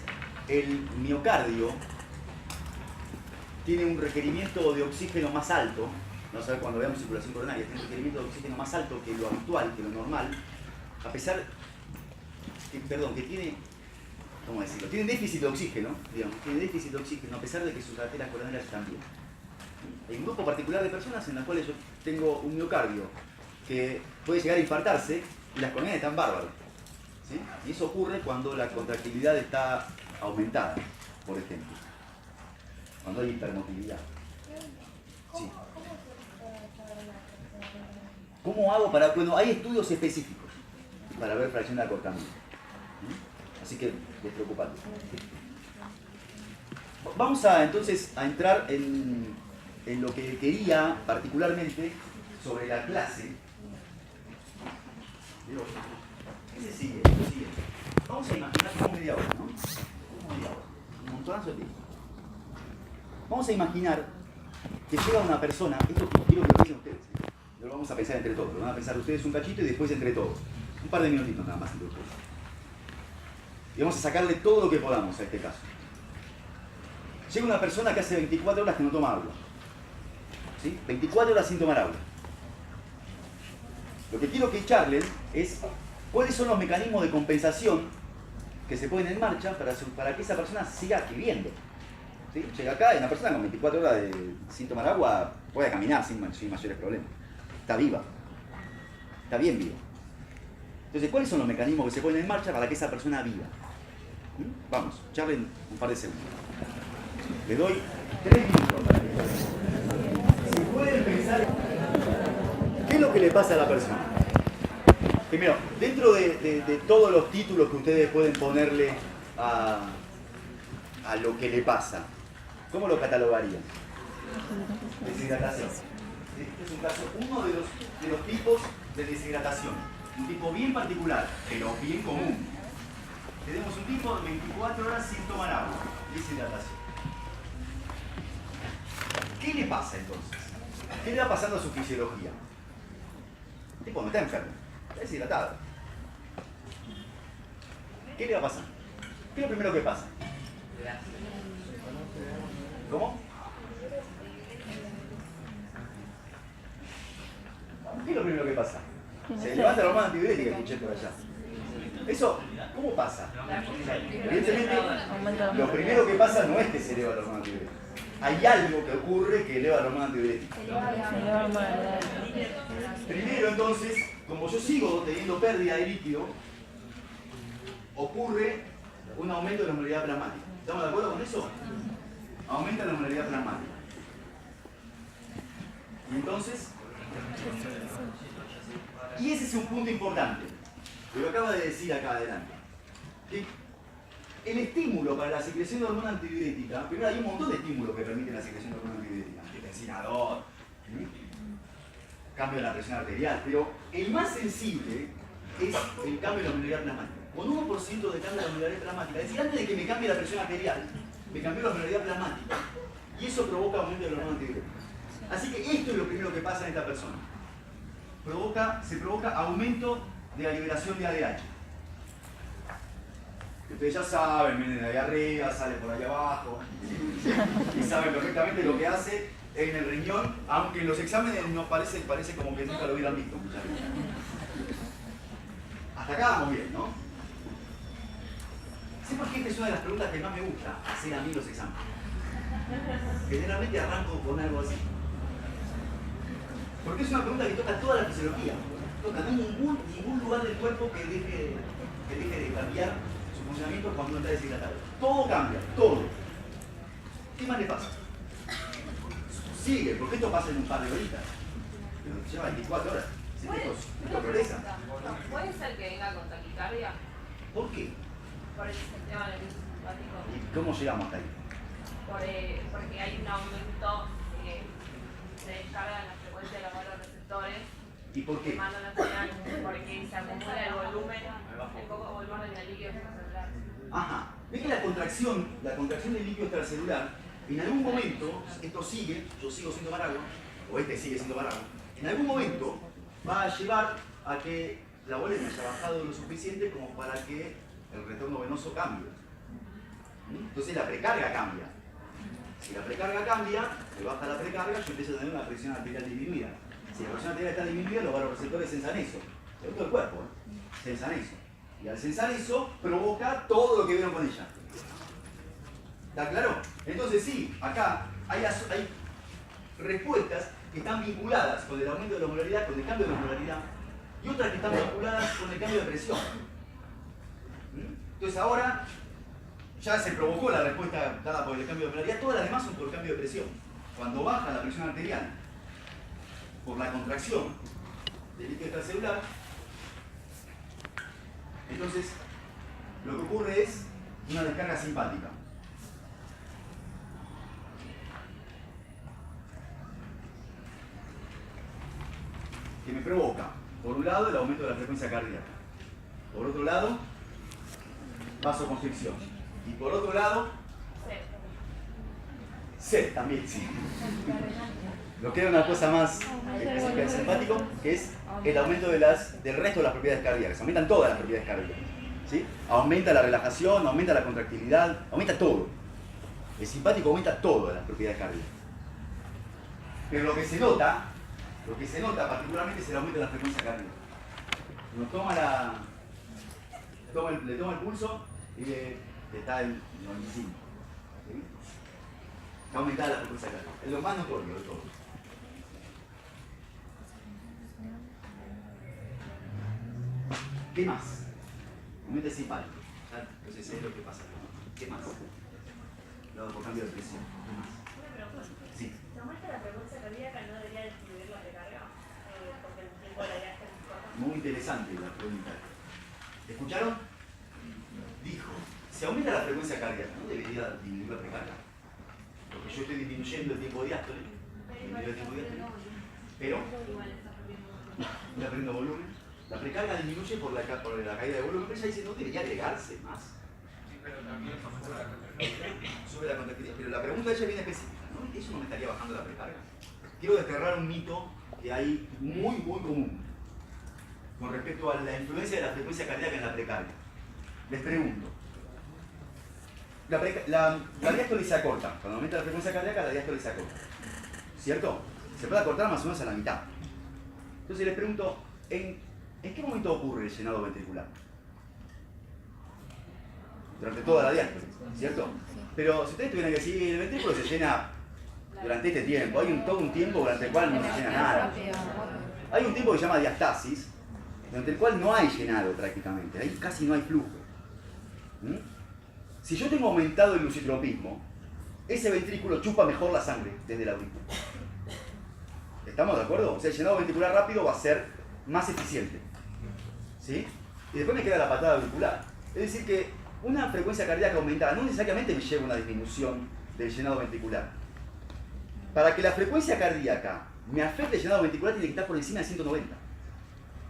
el miocardio tiene un requerimiento de oxígeno más alto. Vamos a ver cuando veamos circulación coronaria, tiene un requerimiento de oxígeno más alto que lo habitual, que lo normal, a pesar que tiene, ¿cómo decirlo? Tiene déficit de oxígeno, digamos, tiene déficit de oxígeno a pesar de que sus arterias coronarias están bien. Hay un grupo particular de personas en las cuales yo tengo un miocardio que puede llegar a infartarse y las coronarias están bárbaras. ¿Sí? Y eso ocurre cuando la contractilidad está aumentada, por ejemplo. Cuando hay hipermotilidad. Sí. ¿Cómo hago para...? Bueno, hay estudios específicos para ver fracción de acortamiento. Así que despreocupate. Vamos entonces a entrar en lo que quería particularmente sobre la clase. ¿Qué se sigue? Vamos a imaginar como media hora, ¿no? Media hora. Un montonazo de tiempo. Vamos a imaginar que llega una persona, esto quiero que lo piensen ustedes, lo vamos a pensar entre todos, lo van a pensar ustedes un cachito y después entre todos. Un par de minutitos nada más entre ustedes. Y vamos a sacarle todo lo que podamos a este caso. Llega una persona que hace 24 horas que no toma agua. ¿Sí? 24 horas sin tomar agua. Lo que quiero que charlen es cuáles son los mecanismos de compensación que se ponen en marcha para que esa persona siga viviendo. ¿Sí? Llega acá y una persona con 24 horas sin tomar agua puede caminar sin mayores problemas. Está viva. Está bien viva. Entonces, ¿cuáles son los mecanismos que se ponen en marcha para que esa persona viva? Vamos, charlen un par de segundos. Le doy 3 minutos para que si pueden pensar qué es lo que le pasa a la persona. Primero, dentro de todos los títulos que ustedes pueden ponerle a lo que le pasa, ¿cómo lo catalogarían? Deshidratación. Este es un caso, uno de los tipos de deshidratación. Un tipo bien particular, pero bien común. Tenemos un tipo de 24 horas sin tomar agua. Deshidratación. ¿Qué le pasa entonces? ¿Qué le va pasando a su fisiología? El tipo no está enfermo, está deshidratado. ¿Qué le va a pasar? ¿Qué es lo primero que pasa? ¿Cómo? ¿Qué es lo primero que pasa? Se levanta la hormona antidiurética, escuché por allá. Eso, ¿cómo pasa? Evidentemente, lo primero que pasa no es que se eleva la hormona antidiurética. Hay algo que ocurre que eleva la hormona antidiurética. Primero, entonces, como yo sigo teniendo pérdida de líquido, ocurre un aumento de la osmolaridad plasmática. ¿Estamos de acuerdo con eso? Aumenta la osmolaridad plasmática. Y entonces, y ese es un punto importante, lo que acaba de decir acá adelante. Que el estímulo para la secreción de hormona antidiurética, primero hay un montón de estímulos que permiten la secreción de hormona antidiurética. Antitensinador, cambio de la presión arterial, pero el más sensible es el cambio de la osmolaridad plasmática. Con 1% de cambio de la osmolaridad plasmática, es decir, antes de que me cambie la presión arterial, me cambió la osmolaridad plasmática y eso provoca aumento de la hormona antidiurética. Así que esto es lo primero que pasa en esta persona. Se provoca aumento de la liberación de ADH. Ustedes ya saben, viene de ahí arriba, sale por ahí abajo, y saben perfectamente lo que hace en el riñón, aunque en los exámenes no parece como que nunca lo hubieran visto muchas veces. Hasta acá vamos bien, ¿no? ¿Sí por qué esta es una de las preguntas que más me gusta hacer a mí los exámenes? Generalmente arranco con algo así. Porque es una pregunta que toca toda la fisiología. Toca ningún lugar del cuerpo que deje de cambiar su funcionamiento cuando uno está deshidratado. Todo cambia, todo. ¿Qué más le pasa? Sigue, porque esto pasa en un par de horitas. Pero lleva 24 horas. Esto progresa. ¿Puede ser que venga con taquicardia? ¿Por qué? Por el sistema nervioso simpático. ¿Y cómo llegamos hasta ahí? Porque hay un aumento de descarga en la frecuencia de los receptores. ¿Y por qué? Que mandan la señal porque se acumula el volumen, el poco volumen del líquido extracelular. Ajá. ¿Ves que la contracción del líquido extracelular, en algún momento, esto sigue, yo sigo siendo maragua, o este sigue siendo maragua, en algún momento va a llevar a que la volemia haya bajado lo suficiente como para que el retorno venoso cambie. Entonces la precarga cambia. Si la precarga cambia, se baja la precarga, yo empiezo a tener una presión arterial disminuida. Si la presión arterial está disminuida, los vasoreceptores sensan eso. Pero todo el cuerpo, sensan eso. Y al censar eso, provoca todo lo que vieron con ella. ¿Está claro? Entonces sí, acá hay respuestas que están vinculadas con el aumento de la osmolaridad, con el cambio de la osmolaridad, y otras que están vinculadas con el cambio de presión. Entonces ahora ya se provocó la respuesta dada por el cambio de osmolaridad, todas las demás son por cambio de presión. Cuando baja la presión arterial por la contracción del líquido extracelular, entonces lo que ocurre es una descarga simpática. Que me provoca, por un lado, el aumento de la frecuencia cardíaca, por otro lado, vasoconstricción, y por otro lado, sed también, sí. Lo que era una cosa más específica del simpático, que es el aumento del resto de las propiedades cardíacas. Aumentan todas las propiedades cardíacas, ¿sí? Aumenta la relajación, aumenta la contractilidad, aumenta todo. El simpático aumenta todas las propiedades cardíacas. Pero lo que se nota particularmente es el aumento de la frecuencia cardíaca. Uno le toma el pulso y está en 95. ¿Sí? Está aumentada la frecuencia cardíaca. Es lo más notorio de todo. ¿Qué más? Aumenta el simpático. Entonces es lo que pasa. ¿Qué más? Dado por cambio de presión. ¿Qué más? Sí. ¿Se aumenta la frecuencia cardíaca? ¿No debería disminuir la recarga? Porque el tiempo de la vida está importante. Muy interesante la pregunta. ¿Escucharon? Dijo, si aumenta la frecuencia cardíaca, ¿no debería disminuir la precarga? Porque yo estoy disminuyendo el tiempo diástole, pero está perdiendo volumen. La precarga disminuye por la caída de volumen, pero ella dice, no debería agregarse más. Sí, pero también Sube la contractilidad. Pero la pregunta de ella es bien específica, ¿no? eso no me estaría bajando la precarga. Quiero desterrar un mito que hay muy común con respecto a la influencia de la frecuencia cardíaca en la precarga. Les pregunto, la diástole se acorta. Cuando aumenta la frecuencia cardíaca, la diástole se acorta. ¿Cierto? Se puede acortar más o menos a la mitad. Entonces les pregunto, ¿en qué momento ocurre el llenado ventricular? Durante toda la diástole, ¿cierto? Pero si ustedes tuvieran que decir, el ventrículo se llena durante este tiempo, hay todo un tiempo durante el cual no se llena nada. Hay un tiempo que se llama diastasis, durante el cual no hay llenado prácticamente, ahí casi no hay flujo. Si yo tengo aumentado el lucitropismo, ese ventrículo chupa mejor la sangre desde la aurícula. ¿Estamos de acuerdo? O sea, el llenado ventricular rápido va a ser más eficiente. ¿Sí? Y después me queda la patada auricular. Es decir que una frecuencia cardíaca aumentada no necesariamente me lleva a una disminución del llenado ventricular. Para que la frecuencia cardíaca me afecte el llenado ventricular tiene que estar por encima de 190.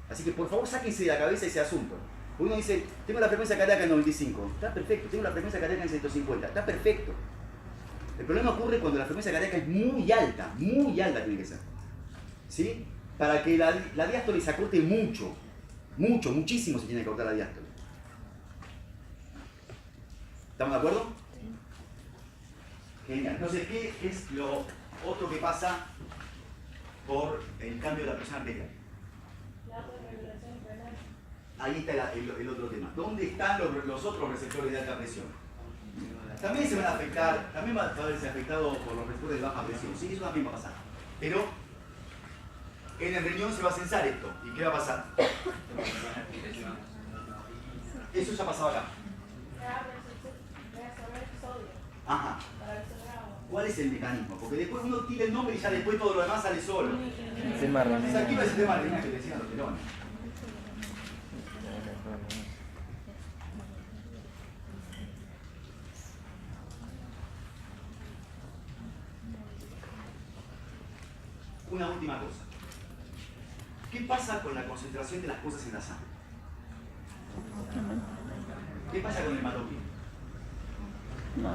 Así que por favor sáquense de la cabeza ese asunto. Uno dice, tengo la frecuencia cardíaca en 95, está perfecto. Tengo la frecuencia cardíaca en 150, está perfecto. El problema ocurre cuando la frecuencia cardíaca es muy alta tiene que ser. ¿Sí? Para que la diástole se acorte muchísimo se tiene que cortar la diástole. ¿Estamos de acuerdo? Genial. Entonces, ¿qué es lo otro que pasa por el cambio de la presión arterial? Ahí está el otro tema. ¿Dónde están los otros receptores de alta presión? También se van a afectar, también va a verse afectado por los receptores de baja presión. Sí, eso también va a pasar. Pero en el riñón se va a censar esto. ¿Y qué va a pasar? Eso ya pasaba acá. Ajá. ¿Cuál es el mecanismo? Porque después uno tira el nombre y ya después todo lo demás sale solo. Se activa el sistema renal que decían los telones. Una última cosa. ¿Qué pasa con la concentración de las cosas en la sangre? ¿Qué pasa con el hematocrito? Está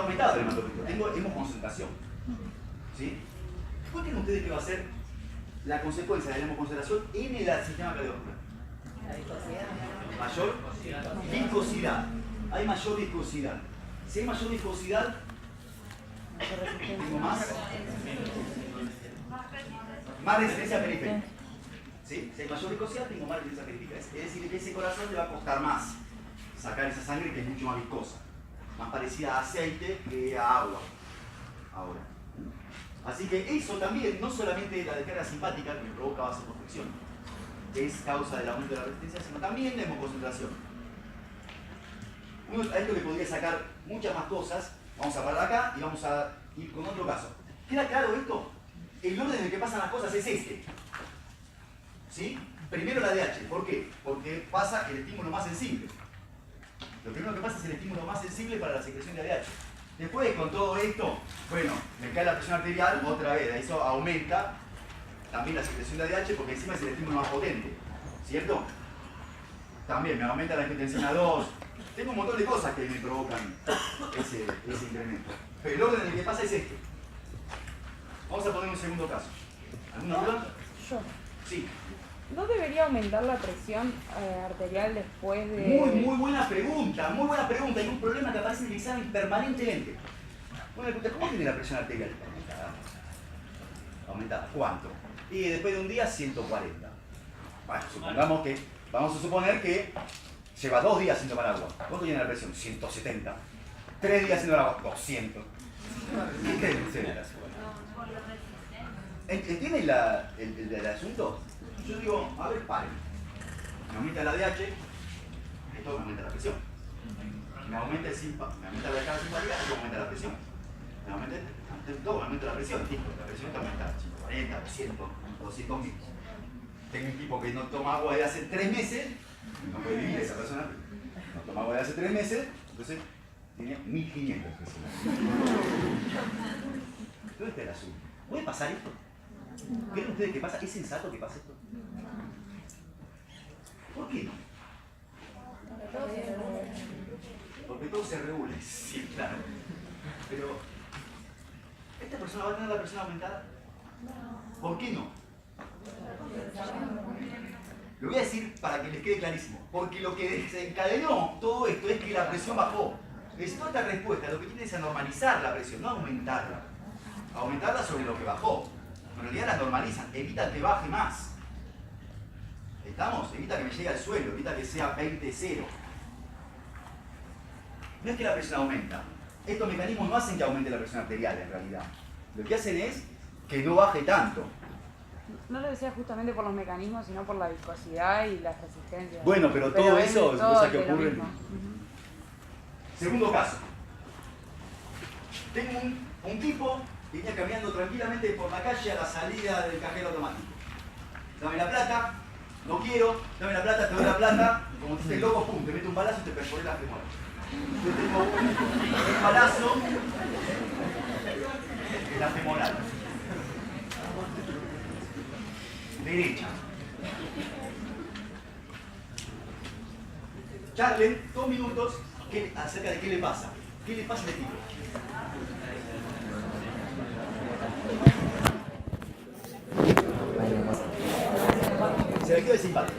aumentado el hematocrito. Tengo hemoconcentración. ¿Sí? ¿Cuál creen ustedes que va a ser la consecuencia de la hemoconcentración en el sistema cardiovascular? Mayor viscosidad. Hay mayor viscosidad. Si hay mayor viscosidad, tengo más resistencia periférica. ¿Sí? Si hay mayor viscosidad, tengo más resistencia periférica. Es decir, que ese corazón le va a costar más sacar esa sangre que es mucho más viscosa, más parecida a aceite que a agua. Ahora. Así que eso también, no solamente la descarga simpática que me provoca vasoconstricción, que es causa del aumento de la resistencia, sino también la hemoconcentración. Uno a esto le podría sacar muchas más cosas. Vamos a parar acá y vamos a ir con otro caso. ¿Queda claro esto? El orden en el que pasan las cosas es este. ¿Sí? Primero la DH. ¿Por qué? Porque pasa el estímulo más sensible. Lo primero que pasa es el estímulo más sensible para la secreción de ADH. Después, con todo esto, bueno, me cae la presión arterial otra vez. Eso aumenta también la secreción de ADH porque encima es el estímulo más potente. ¿Cierto? También me aumenta la angiotensina 2. Tengo un montón de cosas que me provocan ese incremento. Pero el orden en el que pasa es este. Vamos a poner un segundo caso. ¿Alguna duda? Yo. Sí. ¿No debería aumentar la presión arterial después de...? Muy buena pregunta, muy buena pregunta. Hay un problema que aparece en el examen permanentemente. Bueno, ¿cómo tiene la presión arterial? Aumentada. ¿Aumentada? ¿Cuánto? Y después de un día, 140. Bueno, supongamos que, vamos a suponer que lleva 2 días sin tomar agua. ¿Cuánto tiene la presión? 170. 3 días sin tomar agua, 200. ¿Qué creen ustedes? ¿Entienden el asunto? Yo digo, a ver, paren. Me aumenta la DH, esto me aumenta la presión. Me aumenta la descarga simpática, esto me aumenta la presión. Todo me aumenta la presión, tipo, la presión te aumenta 140, 200, 200.000. Tengo un tipo que no toma agua de hace 3 meses, no puede vivir esa persona, no toma agua de hace 3 meses, entonces tiene 1500 personas. ¿Dónde está el asunto? ¿Puede pasar esto? ¿Creen ustedes que pasa? ¿Es sensato que pase esto? ¿Por qué no? Porque todo se regula, sí, claro. Pero persona va a tener la presión aumentada? ¿Por qué no? Lo voy a decir para que les quede clarísimo. Porque lo que desencadenó todo esto es que la presión bajó. Entonces, toda esta respuesta lo que tiene es a normalizar la presión, no aumentarla. Aumentarla sobre lo que bajó. En realidad la normalizan, evitan que baje más. ¿Estamos? Evita que me llegue al suelo, evita que sea 20-0. No es que la presión aumenta. Estos mecanismos no hacen que aumente la presión arterial en realidad. Lo que hacen es que no baje tanto. No lo decía justamente por los mecanismos, sino por la viscosidad y las resistencias. Bueno, pero todo eso es cosa que ocurre. Segundo caso. Tengo un tipo que venía caminando tranquilamente por la calle a la salida del cajero automático. Dame la plata, no quiero, dame la plata, te doy la plata. Como si estés loco, pum, te meto un balazo y te perforé la femoral. Yo tengo un balazo en la femoral. Derecha. Charlen 2 minutos acerca de qué le pasa. ¿Qué le pasa a este tipo? Se le quedó el simpático.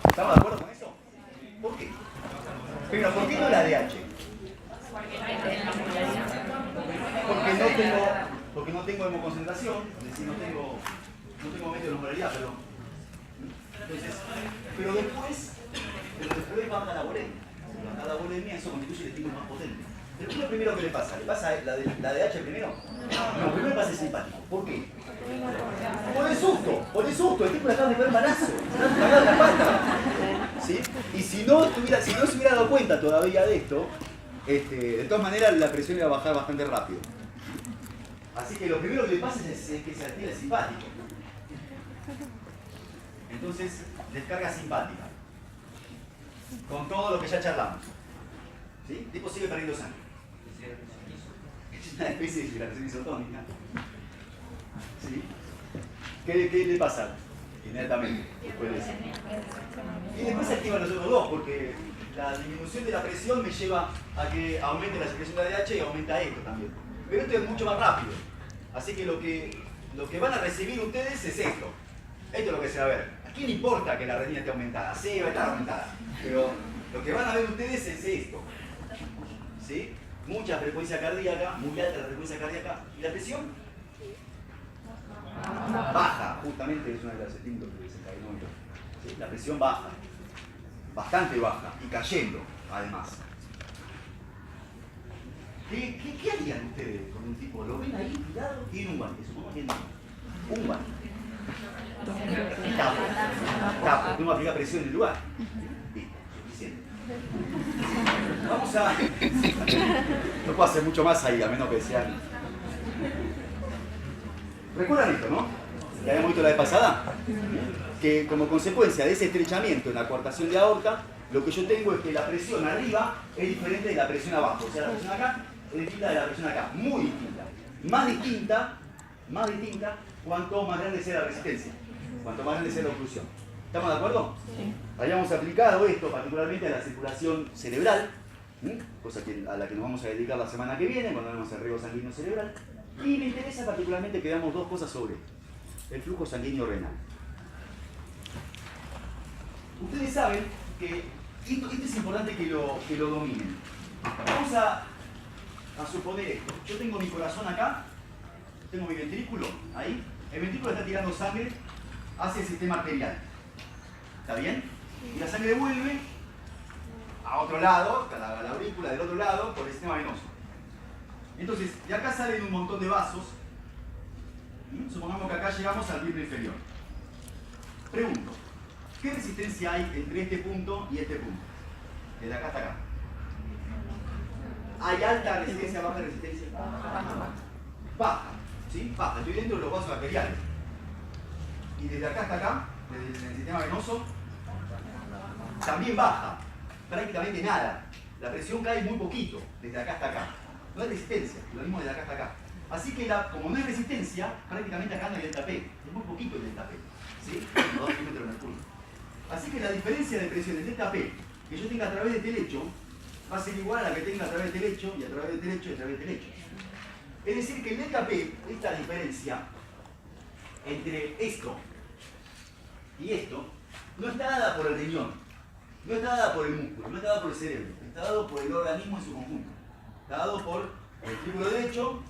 ¿Estamos de acuerdo con eso? ¿Por qué? Pero ¿por qué no la DH? Porque no tengo hemoconcentración, es decir, no tengo momento de osmolaridad, perdón. Entonces, pero después baja la volemia. Baja la volemia, eso constituye el estímulo más potente. Pero ¿qué es lo primero que le pasa? ¿Le pasa la DH primero? No, primero le pasa el simpático. ¿Por qué? Por el susto, el tipo le acaba de pegar un balazo, se le ha cagado la pata. ¿Sí? Y si no se hubiera dado cuenta todavía de esto, de todas maneras la presión iba a bajar bastante rápido. Así que lo primero que le pasa es que se altera el simpático. Entonces, descarga simpática. Con todo lo que ya charlamos. ¿Sí? El tipo sigue perdiendo sangre. Es una especie de fibrilación isotónica. ¿Sí? ¿Qué le pasa? Inmediatamente, después de eso. Y después se activan los otros dos, porque la disminución de la presión me lleva a que aumente la secreción de ADH y aumenta esto también. Pero esto es mucho más rápido. Así que lo que van a recibir ustedes es esto. Esto es lo que se va a ver. ¿A quién le importa que la renina esté aumentada? Sí, va a estar aumentada. Pero lo que van a ver ustedes es esto. ¿Sí? Mucha frecuencia cardíaca, muy alta la frecuencia cardíaca. ¿Y la presión? Baja, justamente es una de las estímulos que desencadenó esto. ¿Sí? La presión baja. Bastante baja. Y cayendo, además. ¿Qué harían ustedes con un tipo? ¿Lo ven ahí tirado? Tiene un guante, supongamos que tiene un guante. Tapo, tengo que aplicar presión en el lugar. Listo, suficiente. Vamos a... No puedo hacer mucho más ahí, a menos que sean... ¿Recuerdan esto, no? Que habíamos visto la vez pasada. Que como consecuencia de ese estrechamiento en la coartación de aorta, lo que yo tengo es que la presión arriba es diferente de la presión abajo. O sea, la presión acá es distinta de la presión acá. Muy distinta. Más distinta cuanto más grande sea la resistencia. Cuanto más grande sea la oclusión. ¿Estamos de acuerdo? Sí. Hayamos aplicado esto particularmente a la circulación cerebral, cosa a la que nos vamos a dedicar la semana que viene, cuando hablamos del riego sanguíneo cerebral. Y me interesa particularmente que veamos dos cosas sobre esto. El flujo sanguíneo renal. Ustedes saben que esto es importante que lo dominen. Vamos a suponer esto. Yo tengo mi corazón acá, tengo mi ventrículo ahí. El ventrículo está tirando sangre hacia el sistema arterial. ¿Está bien? Y la sangre vuelve a otro lado, a la aurícula del otro lado, por el sistema venoso. Entonces, de acá salen un montón de vasos. Supongamos que acá llegamos al miembro inferior. Pregunto, ¿qué resistencia hay entre este punto y este punto? Desde acá hasta acá. ¿Hay alta resistencia, baja resistencia? Baja. ¿Sí? Baja. Estoy dentro de los vasos arteriales. Y desde acá hasta acá, desde el sistema venoso, también baja. Prácticamente nada. La presión cae muy poquito, desde acá hasta acá. No hay resistencia, lo mismo desde acá hasta acá. Así que como no hay resistencia, prácticamente acá no hay delta P. Es muy poquito el delta P. ¿Sí? 2 milímetros de mercurio. Así que la diferencia de presión del delta P que yo tenga a través de este lecho va a ser igual a la que tenga a través del lecho y a través del lecho y a través del lecho. Es decir, que el delta P, esta diferencia entre esto y esto, no está dada por el riñón, no está dada por el músculo, no está dada por el cerebro, está dado por el organismo en su conjunto. Está dado por el tríbulo derecho,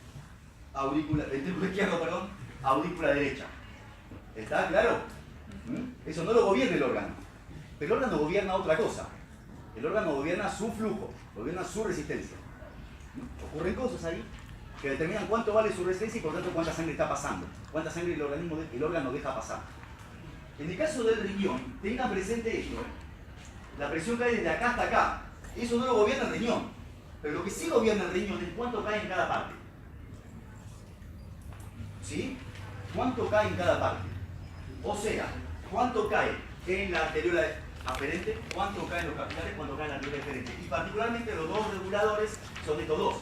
el tríbulo izquierdo, perdón, aurícula derecha. ¿Está claro? Eso no lo gobierna el órgano. Pero el órgano gobierna otra cosa. El órgano gobierna su flujo, gobierna su resistencia. Ocurren cosas ahí que determinan cuánto vale su resistencia y por tanto cuánta sangre está pasando, cuánta sangre el órgano deja pasar. En el caso del riñón, tengan presente esto. La presión cae desde acá hasta acá. Eso no lo gobierna el riñón. Pero lo que sí gobierna el riñón es cuánto cae en cada parte. ¿Sí? ¿Cuánto cae en cada parte? O sea, cuánto cae en la arteriola aferente, cuánto cae en los capilares, cuánto cae en la arteriola deferente. Y particularmente los dos reguladores son estos dos.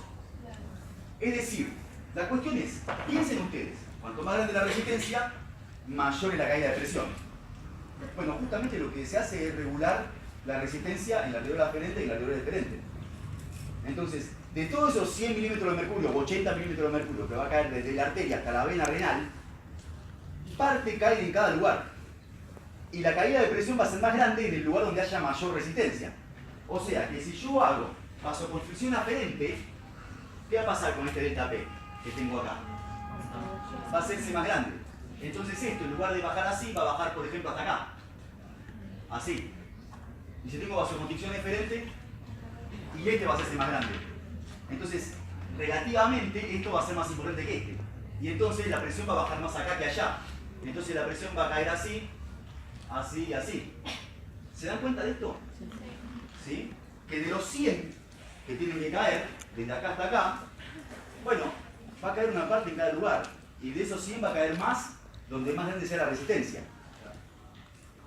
Es decir, la cuestión es, piensen ustedes, cuanto más grande la resistencia, mayor es la caída de presión. Bueno, justamente lo que se hace es regular la resistencia en la arteriola aferente y en la arteriola deferente. Entonces, de todos esos 100 milímetros de mercurio o 80 milímetros de mercurio que va a caer desde la arteria hasta la vena renal, parte cae en cada lugar. Y la caída de presión va a ser más grande en el lugar donde haya mayor resistencia. O sea que si yo hago vasoconstricción aferente, ¿qué va a pasar con este delta P que tengo acá? Va a hacerse más grande. Entonces esto, en lugar de bajar así, va a bajar, por ejemplo, hasta acá. Así. Y si tengo vasoconstricción eferente, y este va a hacerse más grande. Entonces, relativamente, esto va a ser más importante que este. Y entonces la presión va a bajar más acá que allá. Entonces la presión va a caer así, así y así. ¿Se dan cuenta de esto? ¿Sí? Que de los 100 que tienen que caer, desde acá hasta acá, bueno, va a caer una parte en cada lugar. Y de esos 100 va a caer más donde más grande sea la resistencia.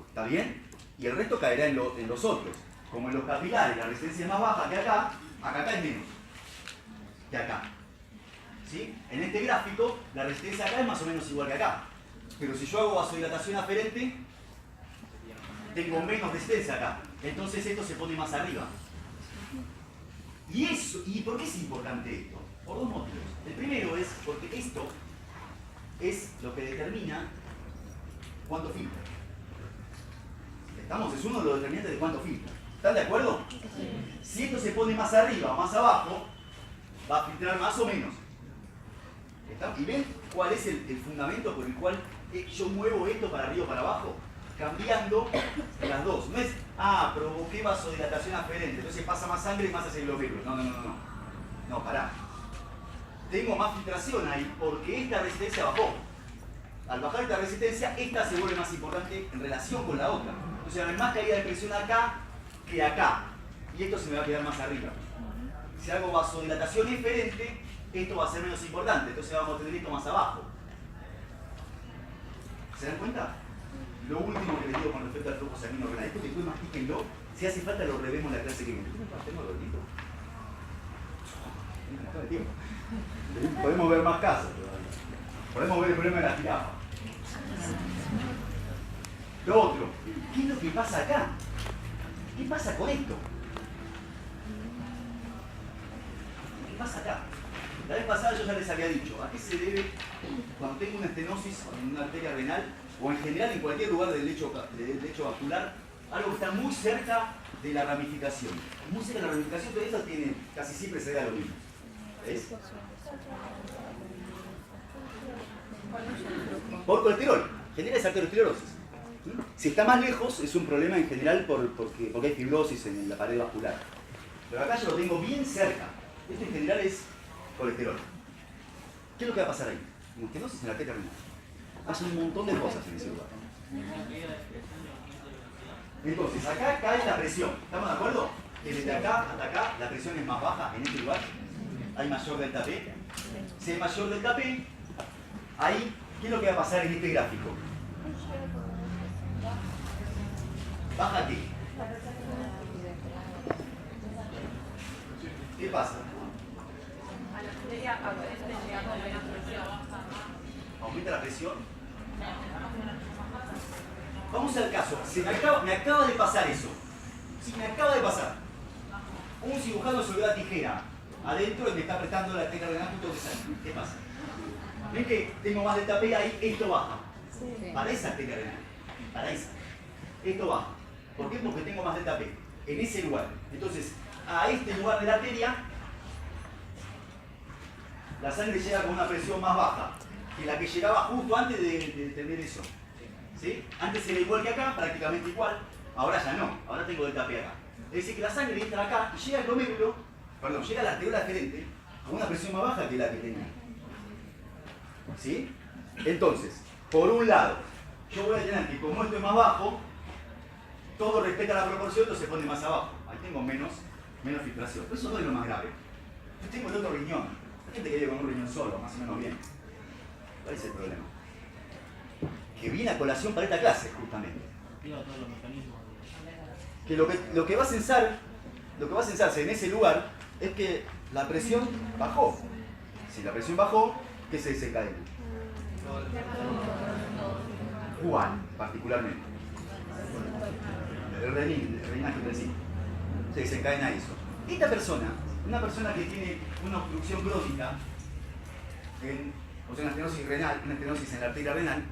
¿Está bien? Y el resto caerá en los otros. Como en los capilares la resistencia es más baja que acá, acá cae menos que acá. ¿Sí? En este gráfico, la resistencia acá es más o menos igual que acá. Pero si yo hago vasodilatación aferente, tengo menos resistencia acá. Entonces esto se pone más arriba. ¿Y por qué es importante esto? Por dos motivos. El primero es porque esto es lo que determina cuánto filtra. ¿Estamos? Es uno de los determinantes de cuánto filtra. ¿Están de acuerdo? Si esto se pone más arriba o más abajo, va a filtrar más o menos. ¿Y ven cuál es el fundamento por el cual yo muevo esto para arriba o para abajo? Cambiando las dos. No es, provoqué vasodilatación aferente, entonces pasa más sangre y más hacia el globérculo. No. No, pará. Tengo más filtración ahí porque esta resistencia bajó. Al bajar esta resistencia, esta se vuelve más importante en relación con la otra. Entonces va a haber más caída de presión acá que acá. Y esto se me va a quedar más arriba. Si hago vasodilatación eferente, esto va a ser menos importante. Entonces vamos a tener esto más abajo. ¿Se dan cuenta? Lo último que les digo con respecto al flujo sanguíneo renal. Esto después mastíquenlo. Si hace falta lo revemos en la clase que viene. ¿Tengo gordito? Podemos ver más casos. Podemos ver el problema de la jirafa. Lo otro, ¿qué es lo que pasa acá? ¿Qué pasa con esto? ¿Qué pasa acá? La vez pasada yo ya les había dicho, ¿a qué se debe cuando tengo una estenosis en una arteria renal o en general en cualquier lugar del lecho vascular? Algo que está muy cerca de la ramificación. Muy cerca de la ramificación, pero eso tiene, casi siempre se da lo mismo. ¿Ves? Por colesterol, genera esa arteriosclerosis. Si está más lejos es un problema en general porque hay fibrosis en la pared vascular. Pero acá yo lo tengo bien cerca. Esto en general es colesterol. ¿Qué es lo que va a pasar ahí? Estenosis en la arteria renal. Hacen un montón de cosas en ese lugar. Entonces, acá cae la presión. ¿Estamos de acuerdo? Que desde acá hasta acá la presión es más baja en este lugar. Hay mayor delta P. Si hay mayor delta P, ahí, ¿qué es lo que va a pasar en este gráfico? ¿Baja qué? ¿Qué pasa? A la arteria aparece llegando menos presión. ¿Aumenta la presión? Vamos al caso. Me acaba de pasar eso. Sí, me acaba de pasar. Un cirujano se dio la tijera adentro y me está apretando la arteria renal justo que sale. ¿Qué pasa? ¿Ven que tengo más delta P ahí? Esto baja. Para esa arteria renal. Para esa. Esto baja. ¿Por qué? Porque tengo más delta P. En ese lugar. Entonces, a este lugar de la arteria, la sangre llega con una presión más baja que la que llegaba justo antes de tener eso. ¿Sí? Antes era igual que acá, prácticamente igual. Ahora ya no. Ahora tengo delta P acá. Es decir, que la sangre entra acá y llega al glomérulo, perdón, llega a la arteriola deferente con una presión más baja que la que tenía. ¿Sí? Entonces, por un lado, yo voy a tener que, como esto es más bajo, todo respeta la proporción, entonces se pone más abajo. Ahí tengo menos filtración. Pero eso no es lo más grave. Yo tengo el otro riñón. Hay gente que vive con un riñón solo, más o menos bien. ¿Cuál es el problema? Que viene a colación para esta clase, justamente. Que lo que va a censarse en ese lugar es que la presión bajó. Si la presión bajó, ¿qué se desencadena? ¿Cuál, particularmente? El renina-angiotensina. Se desencadena eso. Esta persona, una persona que tiene una obstrucción crónica, o sea, una estenosis renal, una estenosis en la arteria renal,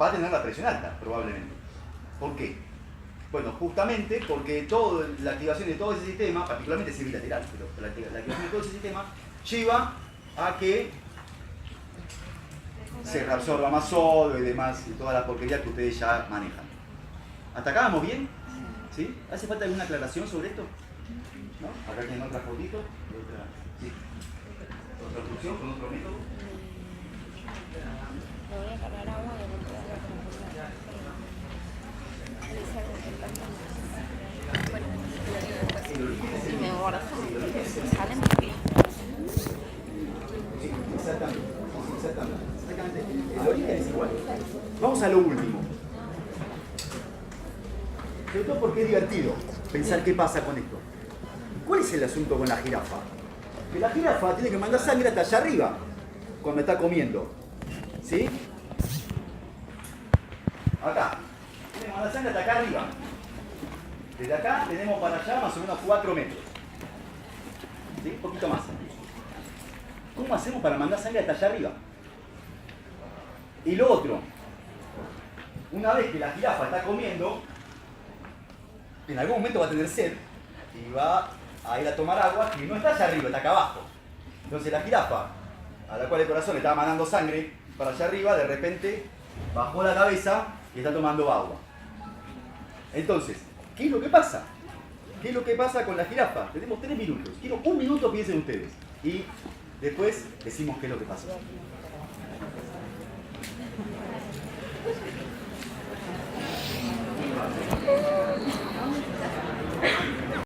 va a tener la presión alta, probablemente. ¿Por qué? Bueno, justamente porque la activación de todo ese sistema, particularmente ese bilateral, pero la activación de todo ese sistema lleva a que se reabsorba más sodio y demás, y toda la porquería que ustedes ya manejan. ¿Hasta acá vamos bien? ¿Sí? ¿Hace falta alguna aclaración sobre esto? ¿No? Acá tienen otra fotito, ¿sí? Otra obstrucción con otro método. Le voy a cargar agua y le voy a dar y me guarda. Sale muy bien. Sí, exactamente. El origen es igual. Vamos a lo último. Sobre todo porque es divertido pensar qué pasa con esto. ¿Cuál es el asunto con la jirafa? Que la jirafa tiene que mandar sangre hasta allá arriba cuando está comiendo. ¿Sí? Acá. Tiene que mandar sangre hasta acá arriba. Desde acá tenemos para allá más o menos 4 metros. ¿Sí? Un poquito más. ¿Cómo hacemos para mandar sangre hasta allá arriba? Y lo otro, una vez que la jirafa está comiendo, en algún momento va a tener sed y va a ir a tomar agua que no está allá arriba, está acá abajo. Entonces la jirafa, a la cual el corazón le estaba mandando sangre para allá arriba, de repente bajó la cabeza y está tomando agua. Entonces, ¿qué es lo que pasa? ¿Qué es lo que pasa con la jirafa? Tenemos 3 minutos. Quiero 1 minuto, piensen ustedes. Y después decimos qué es lo que pasa.